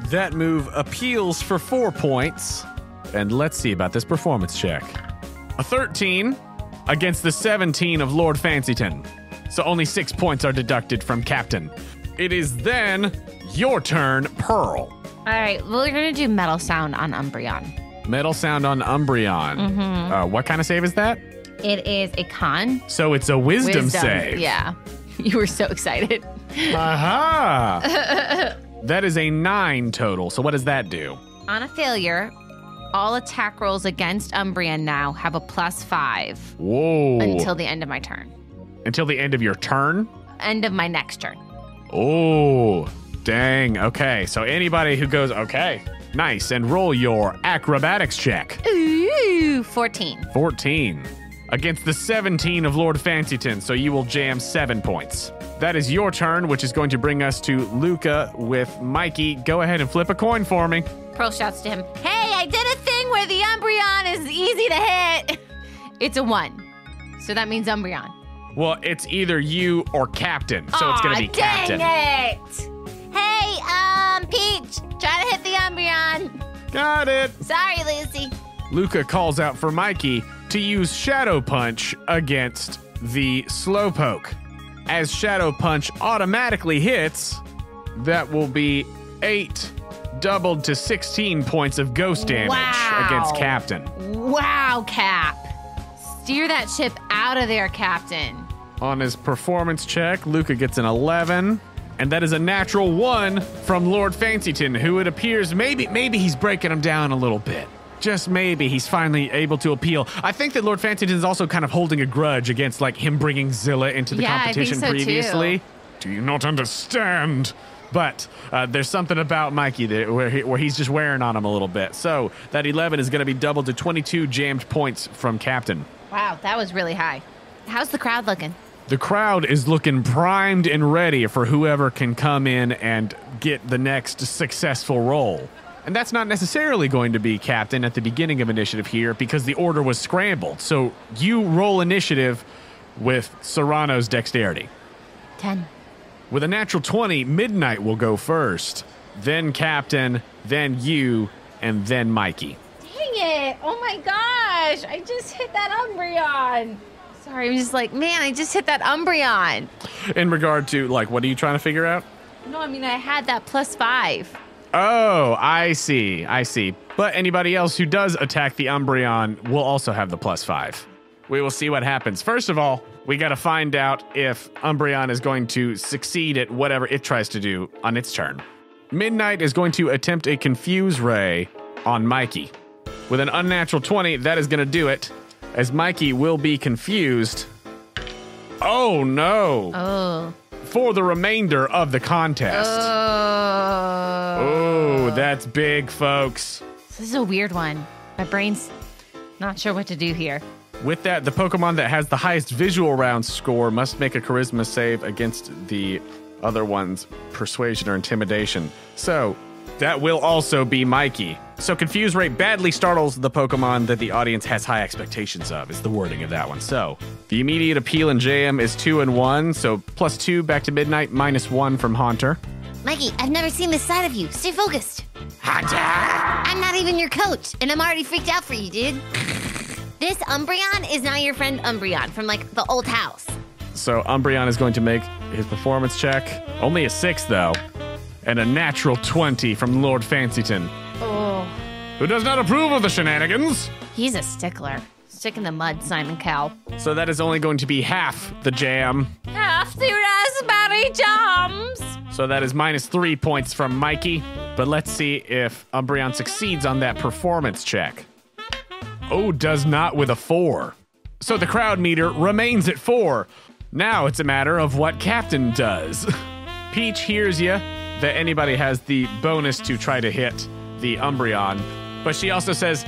That move appeals for 4 points. And let's see about this performance check. A 13 against the 17 of Lord Fancyton. So only 6 points are deducted from Captain. It is then your turn, Pearl.
All right, we're going to do Metal Sound on Umbreon.
Metal sound on Umbreon. What kind of save is that?
It is a con.
So it's a wisdom save.
Yeah. You were so excited.
Aha! That is a 9 total. So what does that do?
On a failure, all attack rolls against Umbreon now have a +5.
Whoa.
Until the end of my turn.
Until the end of your turn?
End of my next turn.
Oh, dang. Okay, so anybody who goes, okay, nice, and roll your acrobatics check.
Ooh, 14.
14. Against the 17 of Lord Fancyton, so you will jam 7 points. That is your turn, which is going to bring us to Luca with Mikey. Go ahead and flip a coin for me.
Pearl shouts to him, hey, I did a thing where the Umbreon is easy to hit. It's a 1. So that means Umbreon.
Well, it's either you or Captain, so it's going to be Captain.
Dang it! Hey, Peach, try to hit the Umbreon.
Got it.
Sorry, Lucy.
Luca calls out for Mikey to use Shadow Punch against the Slowpoke. As Shadow Punch automatically hits, that will be 8 doubled to 16 points of ghost damage against Captain.
Wow, Cap. Steer that ship out of there, Captain.
On his performance check, Luca gets an 11. And that is a natural 1 from Lord Fancyton, who it appears maybe he's breaking him down a little bit. Just maybe he's finally able to appeal. I think that Lord Fancyton is also kind of holding a grudge against like him bringing Zilla into the competition
I think so
previously.
Too.
Do you not understand? But there's something about Mikey that, where he's just wearing on him a little bit. So that 11 is going to be doubled to 22 jammed points from Captain.
Wow, that was really high. How's the crowd looking?
The crowd is looking primed and ready for whoever can come in and get the next successful roll. And that's not necessarily going to be Captain at the beginning of initiative here because the order was scrambled. So you roll initiative with Serrano's dexterity.
10.
With a natural 20, Midnight will go first. Then Captain, then you, and then Mikey.
Dang it. Oh my gosh. I just hit that Umbreon. Sorry, I'm just like, man, I just hit that Umbreon.
In regard to, like, what are you trying to figure out?
No, I mean, I had that +5.
Oh, I see. But anybody else who does attack the Umbreon will also have the +5. We will see what happens. First of all, we got to find out if Umbreon is going to succeed at whatever it tries to do on its turn. Midnight is going to attempt a Confuse Ray on Mikey. With an unnatural 20, that is going to do it, as Mikey will be confused. Oh, no.
Oh.
For the remainder of the contest. Oh, that's big, folks.
This is a weird one. My brain's not sure what to do here.
With that, the Pokemon that has the highest visual round score must make a charisma save against the other one's persuasion or intimidation. So that will also be Mikey. So Confuse Ray badly startles the Pokemon that the audience has high expectations of, is the wording of that one. So the immediate appeal in JM is 2 and 1. So +2 back to Midnight, -1 from Haunter.
Mikey, I've never seen this side of you. Stay focused.
Haunter!
I'm not even your coach, and I'm already freaked out for you, dude. This Umbreon is not your friend Umbreon from, like, the old house.
So Umbreon is going to make his performance check. Only a 6, though. And a natural 20 from Lord Fancyton.
Oh.
Who does not approve of the shenanigans.
He's a stickler. Stick in the mud, Simon Cowell.
So that is only going to be half the jam.
Half the raspberry jams.
So that is -3 points from Mikey. But let's see if Umbreon succeeds on that performance check. Oh, does not with a 4. So the crowd meter remains at 4. Now it's a matter of what Captain does. Peach hears you that anybody has the bonus to try to hit the Umbreon. But she also says,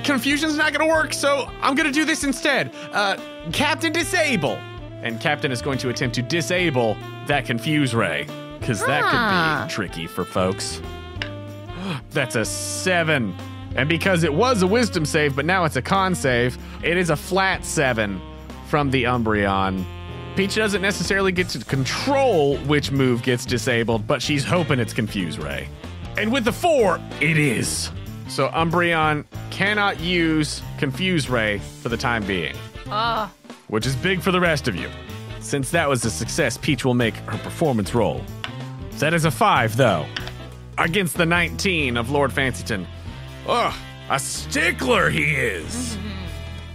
confusion's not going to work, so I'm going to do this instead. Captain, disable. And Captain is going to attempt to disable that Confuse Ray, because that could be tricky for folks. That's a 7. And because it was a wisdom save, but now it's a con save, it is a flat 7 from the Umbreon. Peach doesn't necessarily get to control which move gets disabled, but she's hoping it's Confuse Ray. And with the 4, it is. So Umbreon cannot use Confuse Ray for the time being. Which is big for the rest of you. Since that was a success, Peach will make her performance roll. That is a 5, though. Against the 19 of Lord Fancyton. A stickler he is.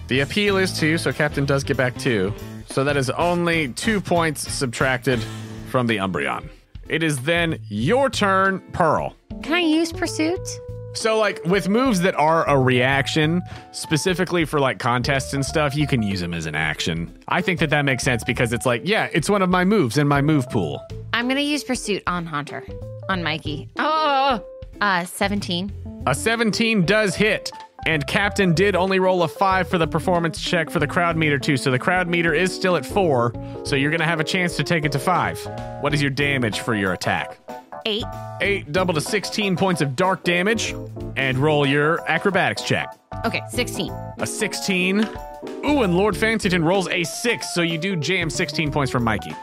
The appeal is 2, so Captain does get back 2. So that is only 2 points subtracted from the Umbreon. It is then your turn, Pearl.
Can I use pursuit?
So, like, with moves that are a reaction, specifically for, like, contests and stuff, you can use them as an action. I think that makes sense because it's like, yeah, it's one of my moves in my move pool.
I'm going to use pursuit on Haunter, on Mikey. 17.
A 17 does hit, and Captain did only roll a 5 for the performance check for the crowd meter, too, so the crowd meter is still at 4, so you're going to have a chance to take it to 5. What is your damage for your attack?
8.
8, double to 16 points of dark damage, and roll your acrobatics check.
Okay, 16.
A 16. Ooh, and Lord Fancyton rolls a 6, so you do jam 16 points from Mikey.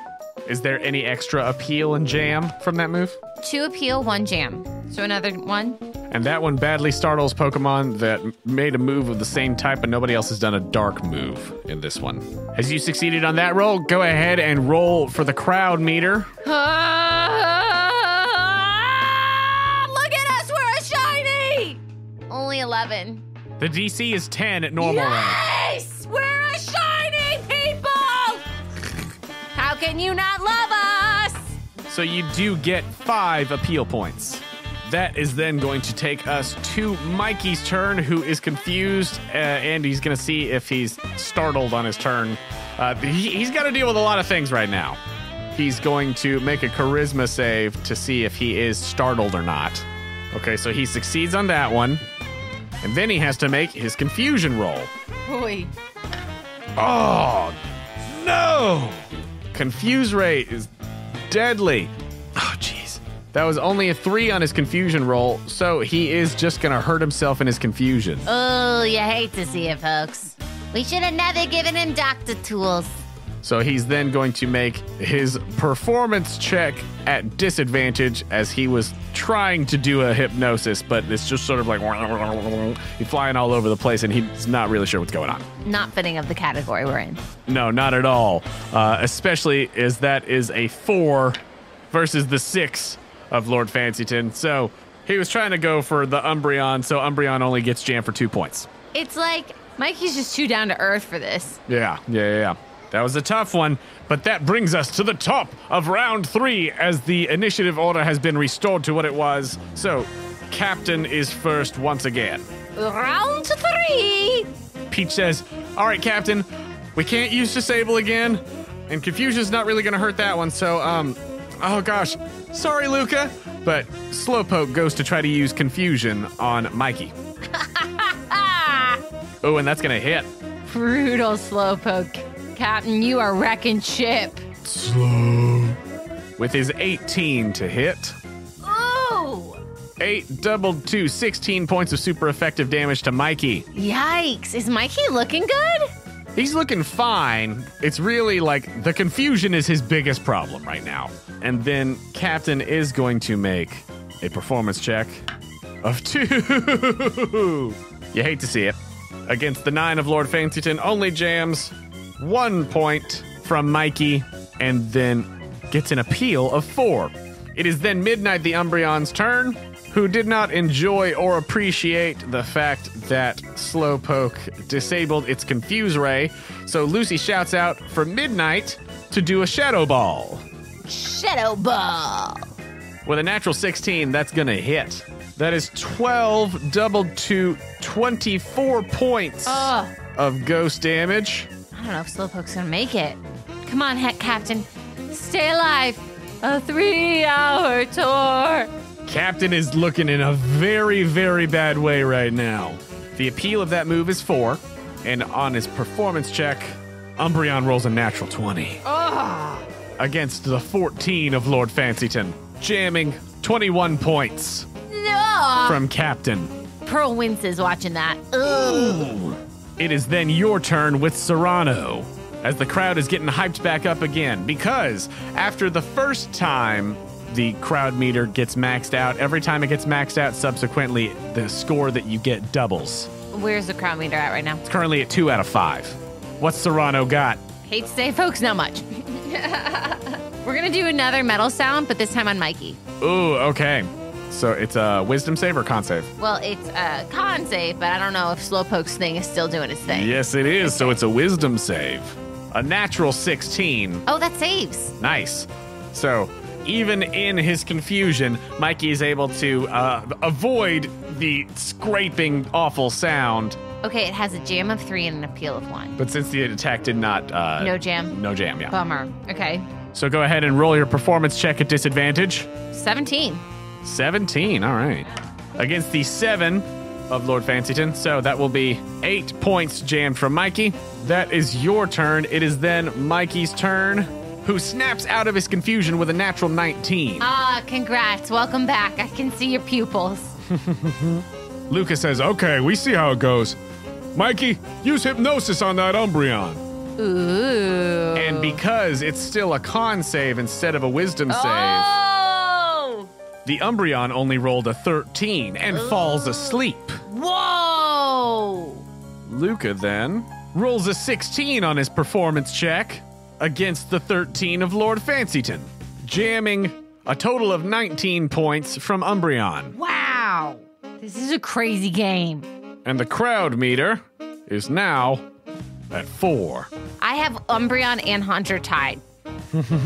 Is there any extra appeal and jam from that move?
2 appeal, 1 jam. So another 1.
And that one badly startles Pokemon that made a move of the same type, but nobody else has done a dark move in this one. As you succeeded on that roll, go ahead and roll for the crowd meter.
Look at us, we're a shiny! Only 11.
The DC is 10 at normal range.
Yes! We're a shiny, people! How can you not love us?
So you do get 5 appeal points. That is then going to take us to Mikey's turn, who is confused, and he's going to see if he's startled on his turn. He's got to deal with a lot of things right now. He's going to make a charisma save to see if he is startled or not. Okay, so he succeeds on that one. And then he has to make his confusion roll.
Boy.
Oh, no! Confuse rate is deadly. Oh, jeez. That was only a 3 on his confusion roll, so he is just going to hurt himself in his confusion.
Oh, you hate to see it, folks. We should have never given him doctor tools.
So he's then going to make his performance check at disadvantage as he was trying to do a hypnosis, but it's just sort of like he's flying all over the place and he's not really sure what's going on.
Not fitting of the category we're in.
No, not at all. Especially as that is a 4 versus the 6 of Lord Fancyton. So he was trying to go for the Umbreon, so Umbreon only gets jammed for 2 points.
It's like Mikey's just too down to earth for this.
Yeah. That was a tough one, but that brings us to the top of round 3 as the initiative order has been restored to what it was. So, Captain is first once again.
Round 3!
Peach says, all right, Captain, we can't use Disable again, and Confusion's not really going to hurt that one, so, oh gosh, sorry, Luca, but Slowpoke goes to try to use Confusion on Mikey. Oh, and that's going to hit.
Brutal Slowpoke. Captain, you are wrecking ship.
Slow. With his 18 to hit.
Ooh!
8 doubled to 16 points of super effective damage to Mikey.
Yikes. Is Mikey looking good?
He's looking fine. It's really like the confusion is his biggest problem right now. And then Captain is going to make a performance check of 2. You hate to see it. Against the 9 of Lord Fancyton, only jams 1 point from Mikey, and then gets an appeal of 4. It is then Midnight the Umbreon's turn, who did not enjoy or appreciate the fact that Slowpoke disabled its Confuse Ray, so Lucy shouts out for Midnight to do a Shadow Ball.
Shadow Ball.
With a natural 16, that's gonna hit. That is 12 doubled to 24 points of ghost damage.
I don't know if Slowpoke's gonna make it. Come on, Heck Captain. Stay alive. A 3-hour tour.
Captain is looking in a very, very bad way right now. The appeal of that move is 4, and on his performance check, Umbreon rolls a natural 20. Against the 14 of Lord Fancyton, jamming 21 points from Captain.
Pearl winces watching that.
Ooh. It is then your turn with Serrano, as the crowd is getting hyped back up again, because after the first time the crowd meter gets maxed out, every time it gets maxed out subsequently, the score that you get doubles.
Where's the crowd meter at right now?
It's currently at 2 out of 5. What's Serrano got?
Hate to say, folks, not much. We're gonna do another metal sound, but this time on Mikey.
Ooh, okay. So it's a wisdom save or con save?
Well, it's a con save, but I don't know if Slowpoke's thing is still doing its thing.
Yes, it is. So it's a wisdom save. A natural 16.
Oh, that saves.
Nice. So even in his confusion, Mikey is able to avoid the scraping, awful sound.
Okay, it has a jam of 3 and an appeal of 1.
But since the attack did not...
no jam?
No jam, yeah.
Bummer. Okay.
So go ahead and roll your performance check at disadvantage.
17.
17, all right. Against the 7 of Lord Fancyton. So that will be 8 points jammed from Mikey. That is your turn. It is then Mikey's turn, who snaps out of his confusion with a natural 19.
Congrats. Welcome back. I can see your pupils.
Lucas says, okay, we see how it goes. Mikey, use hypnosis on that Umbreon.
Ooh.
And because it's still a con save instead of a wisdom save, the Umbreon only rolled a 13 and falls asleep.
Whoa!
Luca then rolls a 16 on his performance check against the 13 of Lord Fancyton, jamming a total of 19 points from Umbreon.
Wow! This is a crazy game.
And the crowd meter is now at 4.
I have Umbreon and Hunter tied,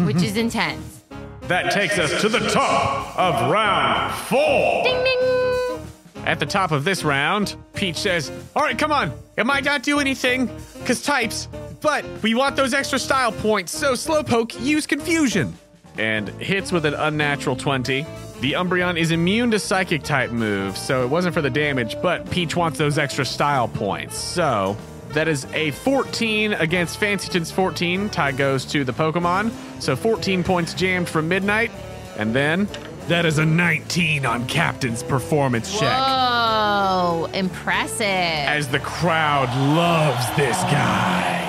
which is intense.
That takes us to the top of round 4.
Ding, ding!
At the top of this round, Peach says, all right, come on. It might not do anything, because types, but we want those extra style points, so Slowpoke, use confusion. And hits with an unnatural 20. The Umbreon is immune to psychic type moves, so it wasn't for the damage, but Peach wants those extra style points. So that is a 14 against Fancyton's 14. Tie goes to the Pokemon. So 14 points jammed from Midnight. And then that is a 19 on Captain's performance check.
Whoa, impressive.
As the crowd loves this guy.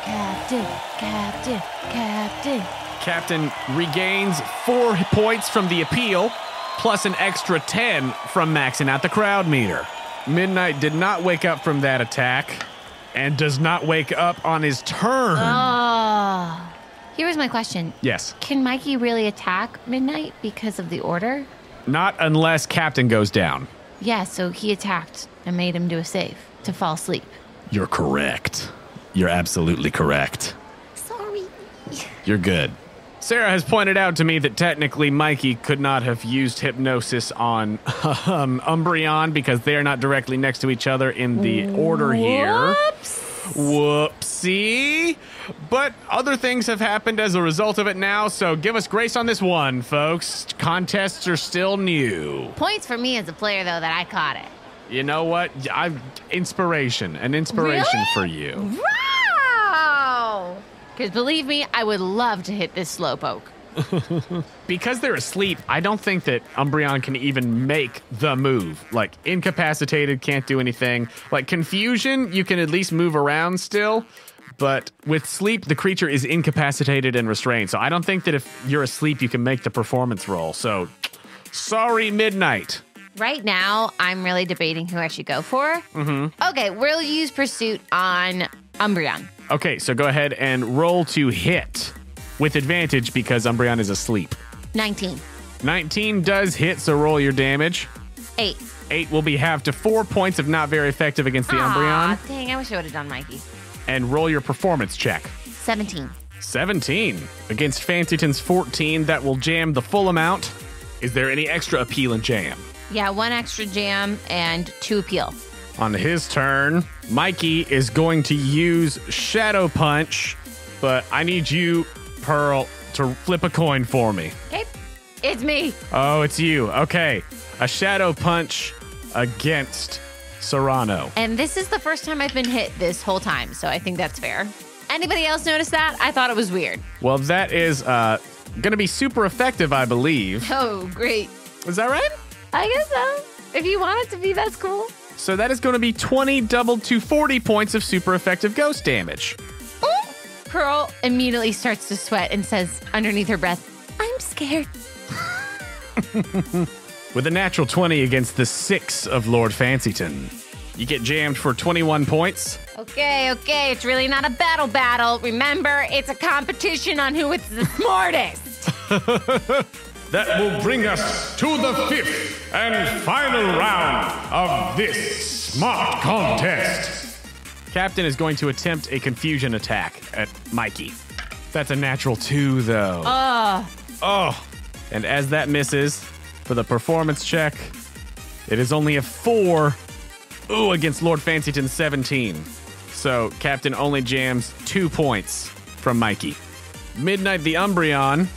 Captain, Captain, Captain.
Captain regains 4 points from the appeal, plus an extra 10 from maxing out the crowd meter. Midnight did not wake up from that attack, and does not wake up on his turn.
Oh. Here was my question.
Yes.
Can Mikey really attack Midnight because of the order?
Not unless Captain goes down.
Yeah, so he attacked and made him do a save to fall asleep.
You're correct. You're absolutely correct.
Sorry.
You're good. Sarah has pointed out to me that technically Mikey could not have used hypnosis on Umbreon because they are not directly next to each other in the order here.
Whoops.
Whoopsie. But other things have happened as a result of it now, so give us grace on this one, folks. Contests are still new.
Points for me as a player, though, that I caught it.
You know what? An inspiration
Really?
for you.
Wow! Because believe me, I would love to hit this Slowpoke.
Because they're asleep, I don't think that Umbreon can even make the move. Like, incapacitated, can't do anything. Like, confusion, you can at least move around still. But with sleep, the creature is incapacitated and restrained. So I don't think that if you're asleep, you can make the performance roll. So, sorry, Midnight.
Right now, I'm really debating who I should go for. Mm-hmm. Okay, we'll use Pursuit on Umbreon.
Okay, so go ahead and roll to hit with advantage because Umbreon is asleep.
19.
19 does hit, so roll your damage.
8.
8 will be halved to 4 points of not very effective against the Umbreon.
Dang, I wish I would have done Mikey.
And roll your performance check.
17.
17 against Fancyton's 14. That will jam the full amount. Is there any extra appeal and jam?
Yeah, 1 extra jam and 2 appeal.
On his turn, Mikey is going to use Shadow Punch, but I need you, Pearl, to flip a coin for me.
Okay, it's me.
Oh, it's you. Okay. A Shadow Punch against Serrano.
And this is the first time I've been hit this whole time, so I think that's fair. Anybody else notice that? I thought it was weird.
Well, that is going to be super effective, I believe.
Oh, great.
Is that right?
I guess so. If you want it to be, that's cool.
So that is going to be 20 doubled to 40 points of super effective ghost damage.
Ooh. Pearl immediately starts to sweat and says underneath her breath, I'm scared.
With a natural 20 against the 6 of Lord Fancyton. You get jammed for 21 points.
Okay, it's really not a battle. Remember, it's a competition on who is the smartest.
that will bring us to the 5th and final round of this smart contest. Captain is going to attempt a confusion attack at Mikey. That's a natural 2, though. Oh. And as that misses for the performance check, it is only a 4. Ooh, against Lord Fancyton's 17. So Captain only jams 2 points from Mikey. Midnight the Umbreon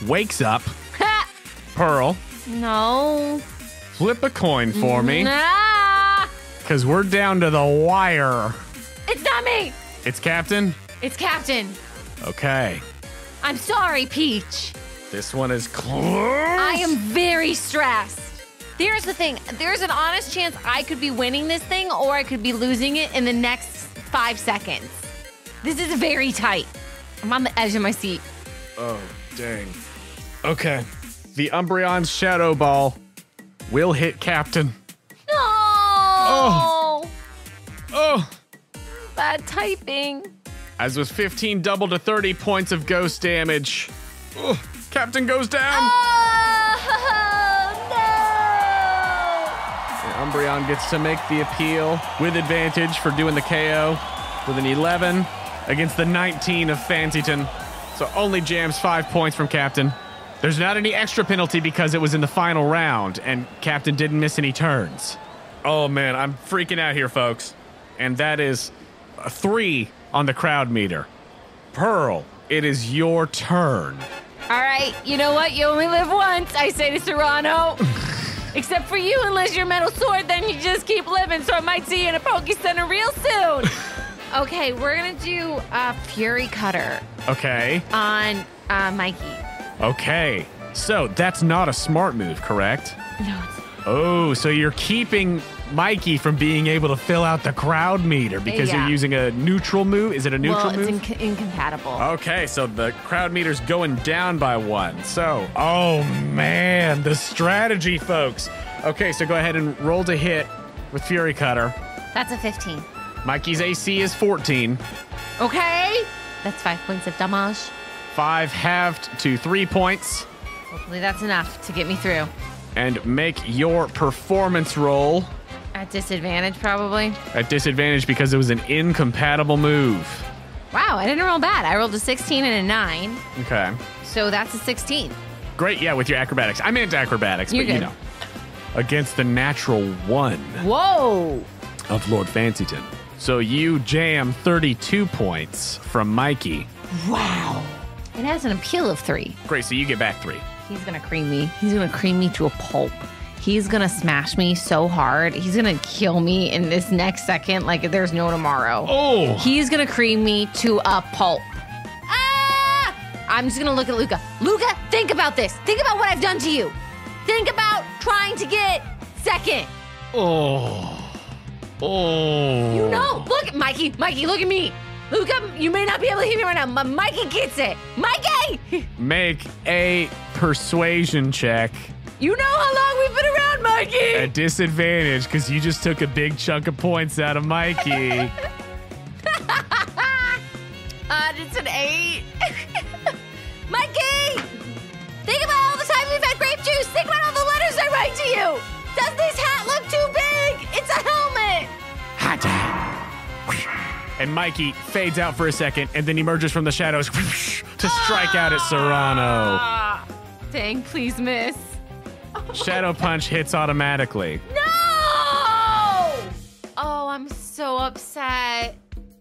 wakes up. Pearl,
No.
flip a coin for me,
Nah.
because we're down to the wire.
It's not me.
It's Captain?
It's Captain.
Okay.
I'm sorry, Peach.
This one is close.
I am very stressed. Here's the thing. There's an honest chance I could be winning this thing or I could be losing it in the next 5 seconds. This is very tight. I'm on the edge of my seat.
Oh, dang. Okay. The Umbreon's Shadow Ball will hit Captain.
No.
Oh!
Bad typing.
As with 15 double to 30 points of ghost damage. Ugh, Captain goes down.
Oh, no.
The Umbreon gets to make the appeal with advantage for doing the KO with an 11 against the 19 of Fancyton. So only jams 5 points from Captain. There's not any extra penalty because it was in the final round and Captain didn't miss any turns. Oh man, I'm freaking out here, folks. And that is a 3 on the crowd meter. Pearl, it is your turn.
All right, you know what? You only live once, I say to Serrano. Except for you, unless you're Metal Sword, then you just keep living, so I might see you in a Poke Center real soon. Okay, we're gonna do a Fury Cutter
Okay.
on Mikey.
Okay. So that's not a smart move, correct?
No, it's
Oh, so you're keeping Mikey from being able to fill out the crowd meter because
Yeah.
you're using a neutral move? Is it a neutral
well,
move?
it's incompatible.
Okay, so the crowd meter's going down by 1. So, oh man, the strategy, folks. Okay, so go ahead and roll to hit with Fury Cutter.
That's a 15.
Mikey's AC is 14.
Okay. That's 5 points of damage.
5 halved to 3 points.
Hopefully that's enough to get me through.
And make your performance roll
At disadvantage, probably.
at disadvantage because it was an incompatible move.
Wow, I didn't roll bad. I rolled a 16 and a 9,
Okay.
so that's a 16.
Great, yeah, with your acrobatics. I meant acrobatics,
You're
but you
good.
know. Against the natural 1
Whoa!
of Lord Fancyton. So you jam 32 points from Mikey.
Wow. It has an appeal of 3.
Great, so you get back 3.
He's gonna cream me. He's gonna cream me to a pulp. He's gonna smash me so hard. He's gonna kill me in this next second like there's no tomorrow.
Oh!
He's gonna cream me to a pulp. Ah! I'm just gonna look at Luca. Luca, think about this. Think about what I've done to you. Think about trying to get second.
Oh. Oh.
You know, look at Mikey. Mikey, look at me. Luca, you may not be able to hear me right now, but Mikey gets it. Mikey!
Make a persuasion check
You know how long we've been around, Mikey.
at disadvantage because you just took a big chunk of points out of Mikey.
It's an 8. Mikey! Think about all the time we've had grape juice. Think about all the letters I write to you. Does this hat look too big? It's a helmet.
And Mikey fades out for a second and then emerges from the shadows to strike out at Serrano.
Dang, please miss.
Shadow Punch hits automatically.
No! Oh, I'm so upset.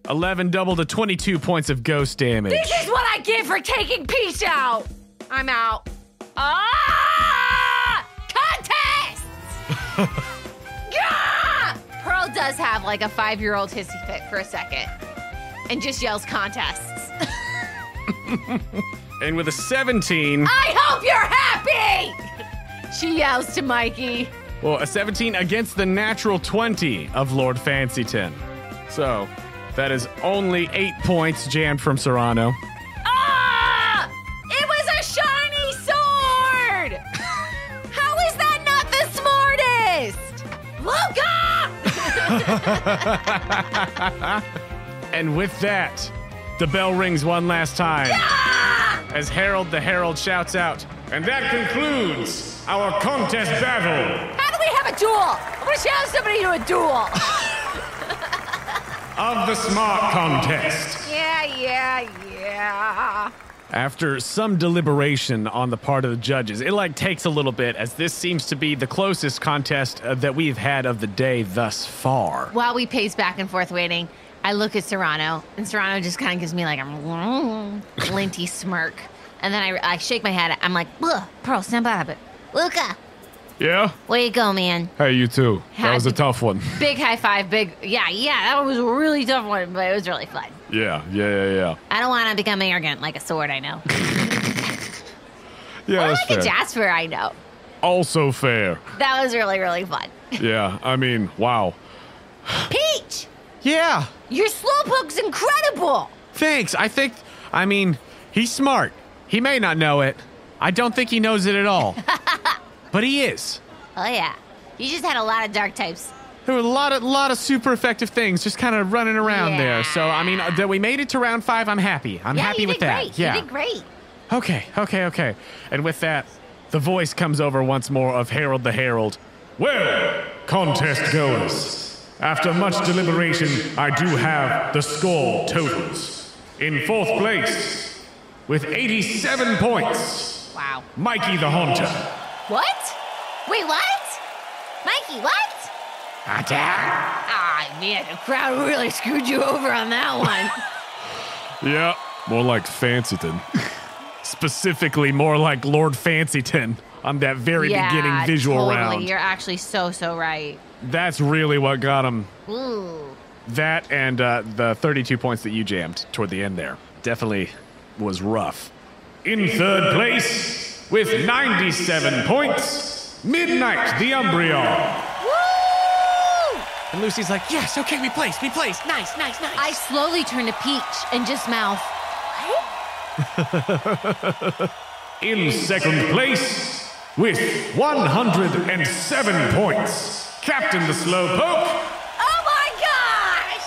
11 double to 22 points of ghost damage.
This is what I get for taking Peach out. I'm out. Contests! Gah! Pearl does have like a 5-year-old hissy fit for a second and just yells contests.
And with a 17,
I hope you're happy! She yells to Mikey.
well, a 17 against the natural 20 of Lord Fancyton. So that is only 8 points jammed from Serrano.
Ah! It was a shiny sword! How is that not the smartest? Luca!
And with that, the bell rings one last time.
Ah!
As Harold the Herald shouts out, And that concludes our contest battle
How do we have a duel? I want to challenge somebody to a duel.
of the Smart Contest.
Yeah.
After some deliberation on the part of the judges, it takes a little bit, as this seems to be the closest contest that we've had of the day thus far.
While we pace back and forth waiting, I look at Serrano, and Serrano just kind of gives me like a linty smirk. And then I shake my head. I'm like, ugh, Pearl, stand by it. Luca,
Yeah?
way you go, man.
Hey, you too. That was a tough one.
Big high five, yeah, that was a really tough one, but it was really fun.
Yeah.
I don't want to become arrogant like a sword, I know.
Yeah,
Or
that's
like a
fair.
Jasper, I know.
Also fair.
That was really, really fun.
Yeah, I mean, wow.
Peach,
Yeah,
your slowpoke's incredible.
thanks. He's smart. He may not know it. I don't think he knows it at all. But he is.
Oh, yeah. You just had a lot of dark types.
There were a lot of super effective things just kind of running around there. So, that we made it to round 5, I'm happy. I'm happy with that.
Great.
Yeah.
You did great.
Okay. And with that, the voice comes over once more of Harold the Herald. Well, contest goers, after much deliberation, I do have the score totals. In 4th place, with 87 points,
Wow.
Mikey the Haunter.
What? Wait, what? Mikey, what? Ah, man, the crowd really screwed you over on that one.
Yeah, more like Fancyton. Specifically, more like Lord Fancyton on that very beginning visual
totally.
round.
You're actually so right.
That's really what got him.
Ooh.
That and the 32 points that you jammed toward the end there. Definitely was rough. In 3rd place, with 97 points, Midnight the Umbreon.
Woo!
And Lucy's like, yes, okay, we placed. Nice.
I slowly turn to Peach and just mouth,
In 2nd place, with 107 points, Captain the Slowpoke.
oh my gosh!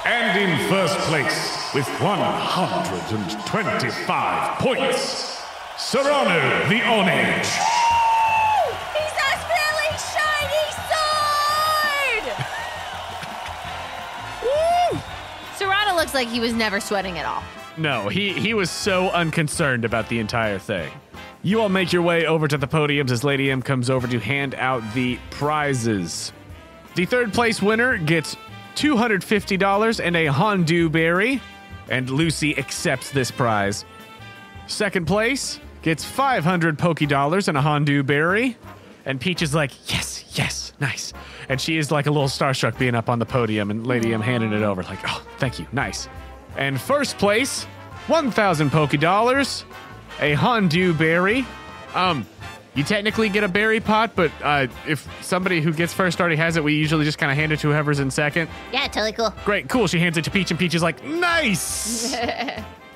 And in 1st place, with 125 points, Serrano the On-Edge.
He's a really shiny sword! Woo! Serrano looks like he was never sweating at all.
No, he was so unconcerned about the entire thing. You all make your way over to the podiums as Lady M comes over to hand out the prizes. The 3rd place winner gets $250 and a Hondu berry, and Lucy accepts this prize. 2nd place gets $500 Pokédollars and a Hondu berry, and Peach is like, yes, nice. And she is like a little starstruck being up on the podium, and Lady M handing it over like, oh, thank you, nice. And 1st place, 1,000 Pokédollars, a Hondu berry. You technically get a berry pot, but if somebody who gets first already has it, we usually just kind of hand it to whoever's in second.
Yeah, totally cool.
Great, cool. She hands it to Peach, and Peach is like, nice!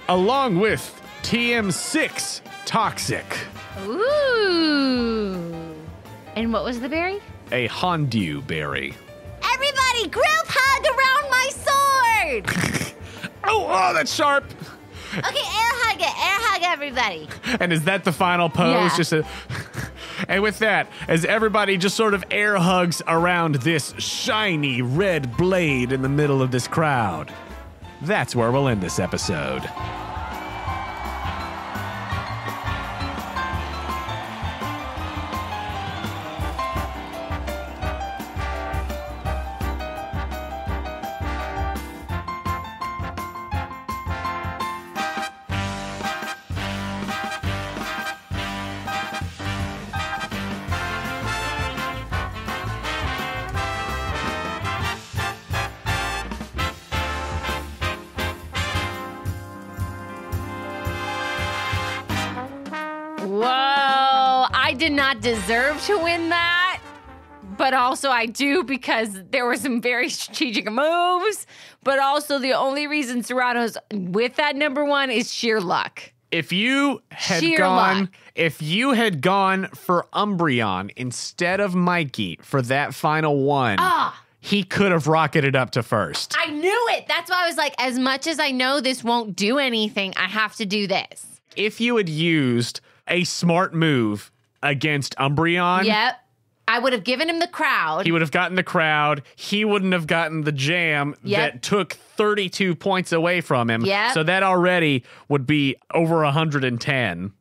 Along with TM6 Toxic,
Ooh. And what was the berry?
a Hondu berry.
Everybody, group hug around my sword!
Oh, that's sharp.
Okay, air hug everybody.
And is that the final pose?
Yeah.
And with that, as everybody just sort of air hugs around this shiny red blade in the middle of this crowd, that's where we'll end this episode.
Whoa, I did not deserve to win that, but also I do because there were some very strategic moves, but also the only reason Serrano's with that number 1 is sheer luck.
If you had
Sheer
gone,
luck.
if you had gone for Umbreon instead of Mikey for that final one, he could have rocketed up to first.
I knew it. That's why I was like, as much as I know this won't do anything, I have to do this.
If you had used a smart move against Umbreon.
Yep. I would have given him the crowd.
He would have gotten the crowd. He wouldn't have gotten the jam that took 32 points away from him.
Yep.
So that already would be over 110.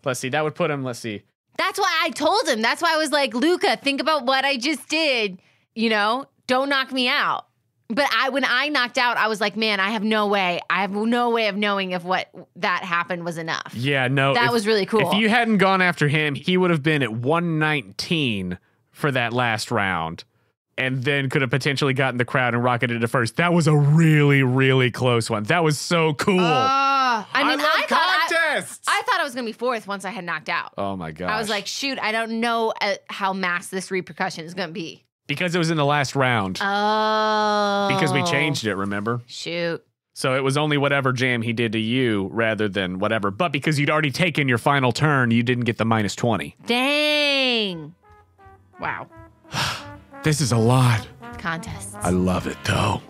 Let's see. That would put him, let's see.
That's why I told him. That's why I was like, Luca, think about what I just did. Don't knock me out. But when I knocked out, I was like, man, I have no way. I have no way of knowing if what that happened was enough.
Yeah, no.
That was really cool.
If you hadn't gone after him, he would have been at 119 for that last round. And then could have potentially gotten the crowd and rocketed to first. That was a really, really close one. That was so cool.
I
love contests.
I thought I was going to be fourth once I had knocked out.
Oh, my gosh.
I was like, shoot, I don't know how mass this repercussion is going to be.
Because it was in the last round.
Oh.
Because we changed it, remember?
Shoot.
So it was only whatever jam he did to you rather than whatever. But because you'd already taken your final turn, you didn't get the minus 20.
Dang. Wow.
This is a lot.
Contests.
I love it, though.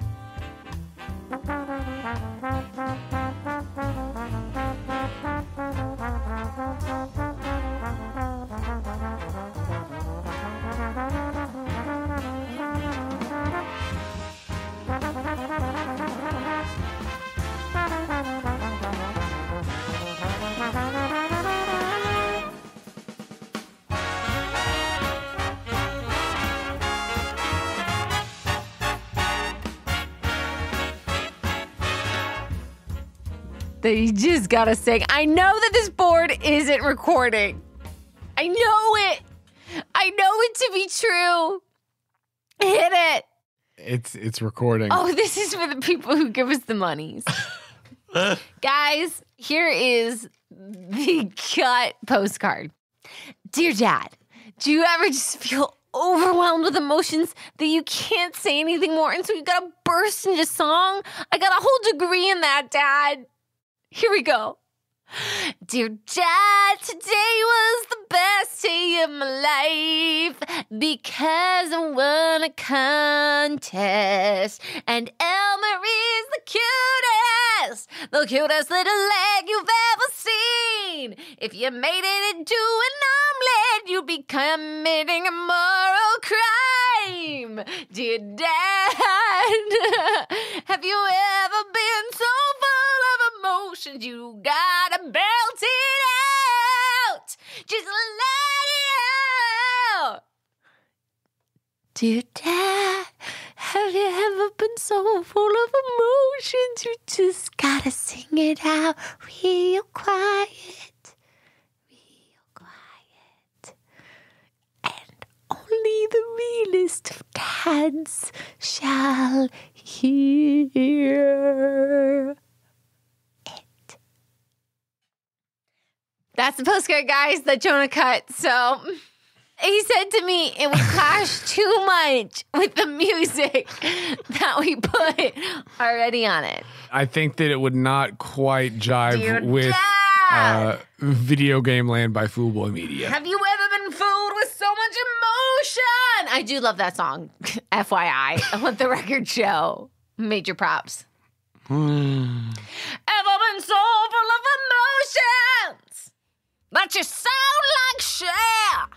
They just gotta sing. I know that this board isn't recording. I know it. I know it to be true. Hit it.
It's recording.
Oh, this is for the people who give us the monies. Guys, here is the cut postcard. Dear Dad, do you ever just feel overwhelmed with emotions that you can't say anything more, and so you gotta burst into song? I got a whole degree in that, Dad. Here we go. Dear Dad, today was the best day of my life because I won a contest. And Elmer is the cutest little leg you've ever seen. If you made it into an omelet, you'd be committing a moral crime. Dear Dad, have you ever been so full of emotions you gotta belt it out? Just let it out. Dear Dad, have you ever been so full of emotions you just gotta sing it out real quiet, and only the realest of dads shall hear. That's the postcard, guys, that Jonah cut. So he said to me it would clash too much with the music that we put already on it.
I think that it would not quite jive
Dear
with Video Game Land by Foolboy Media.
Have you ever been fooled with so much emotion? I do love that song. FYI, I want the record show. Major props. Ever been so full of emotions that you sound like Cher?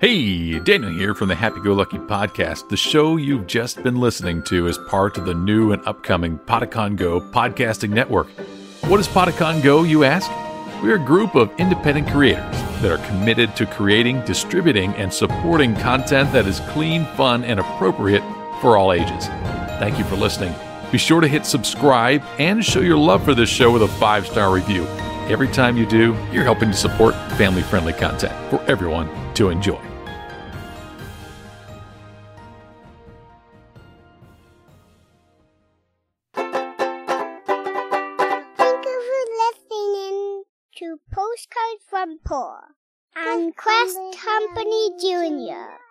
Hey, Daniel here from the Happy Go Lucky Podcast. The show you've just been listening to is part of the new and upcoming Pokémon Go podcasting network. What is Pokémon Go, you ask? We're a group of independent creators that are committed to creating, distributing, and supporting content that is clean, fun, and appropriate for all ages. Thank you for listening. Be sure to hit subscribe and show your love for this show with a 5-star review. Every time you do, you're helping to support family-friendly content for everyone to enjoy.
Thank you for listening to Postcards from Poor and Quest Company Jr.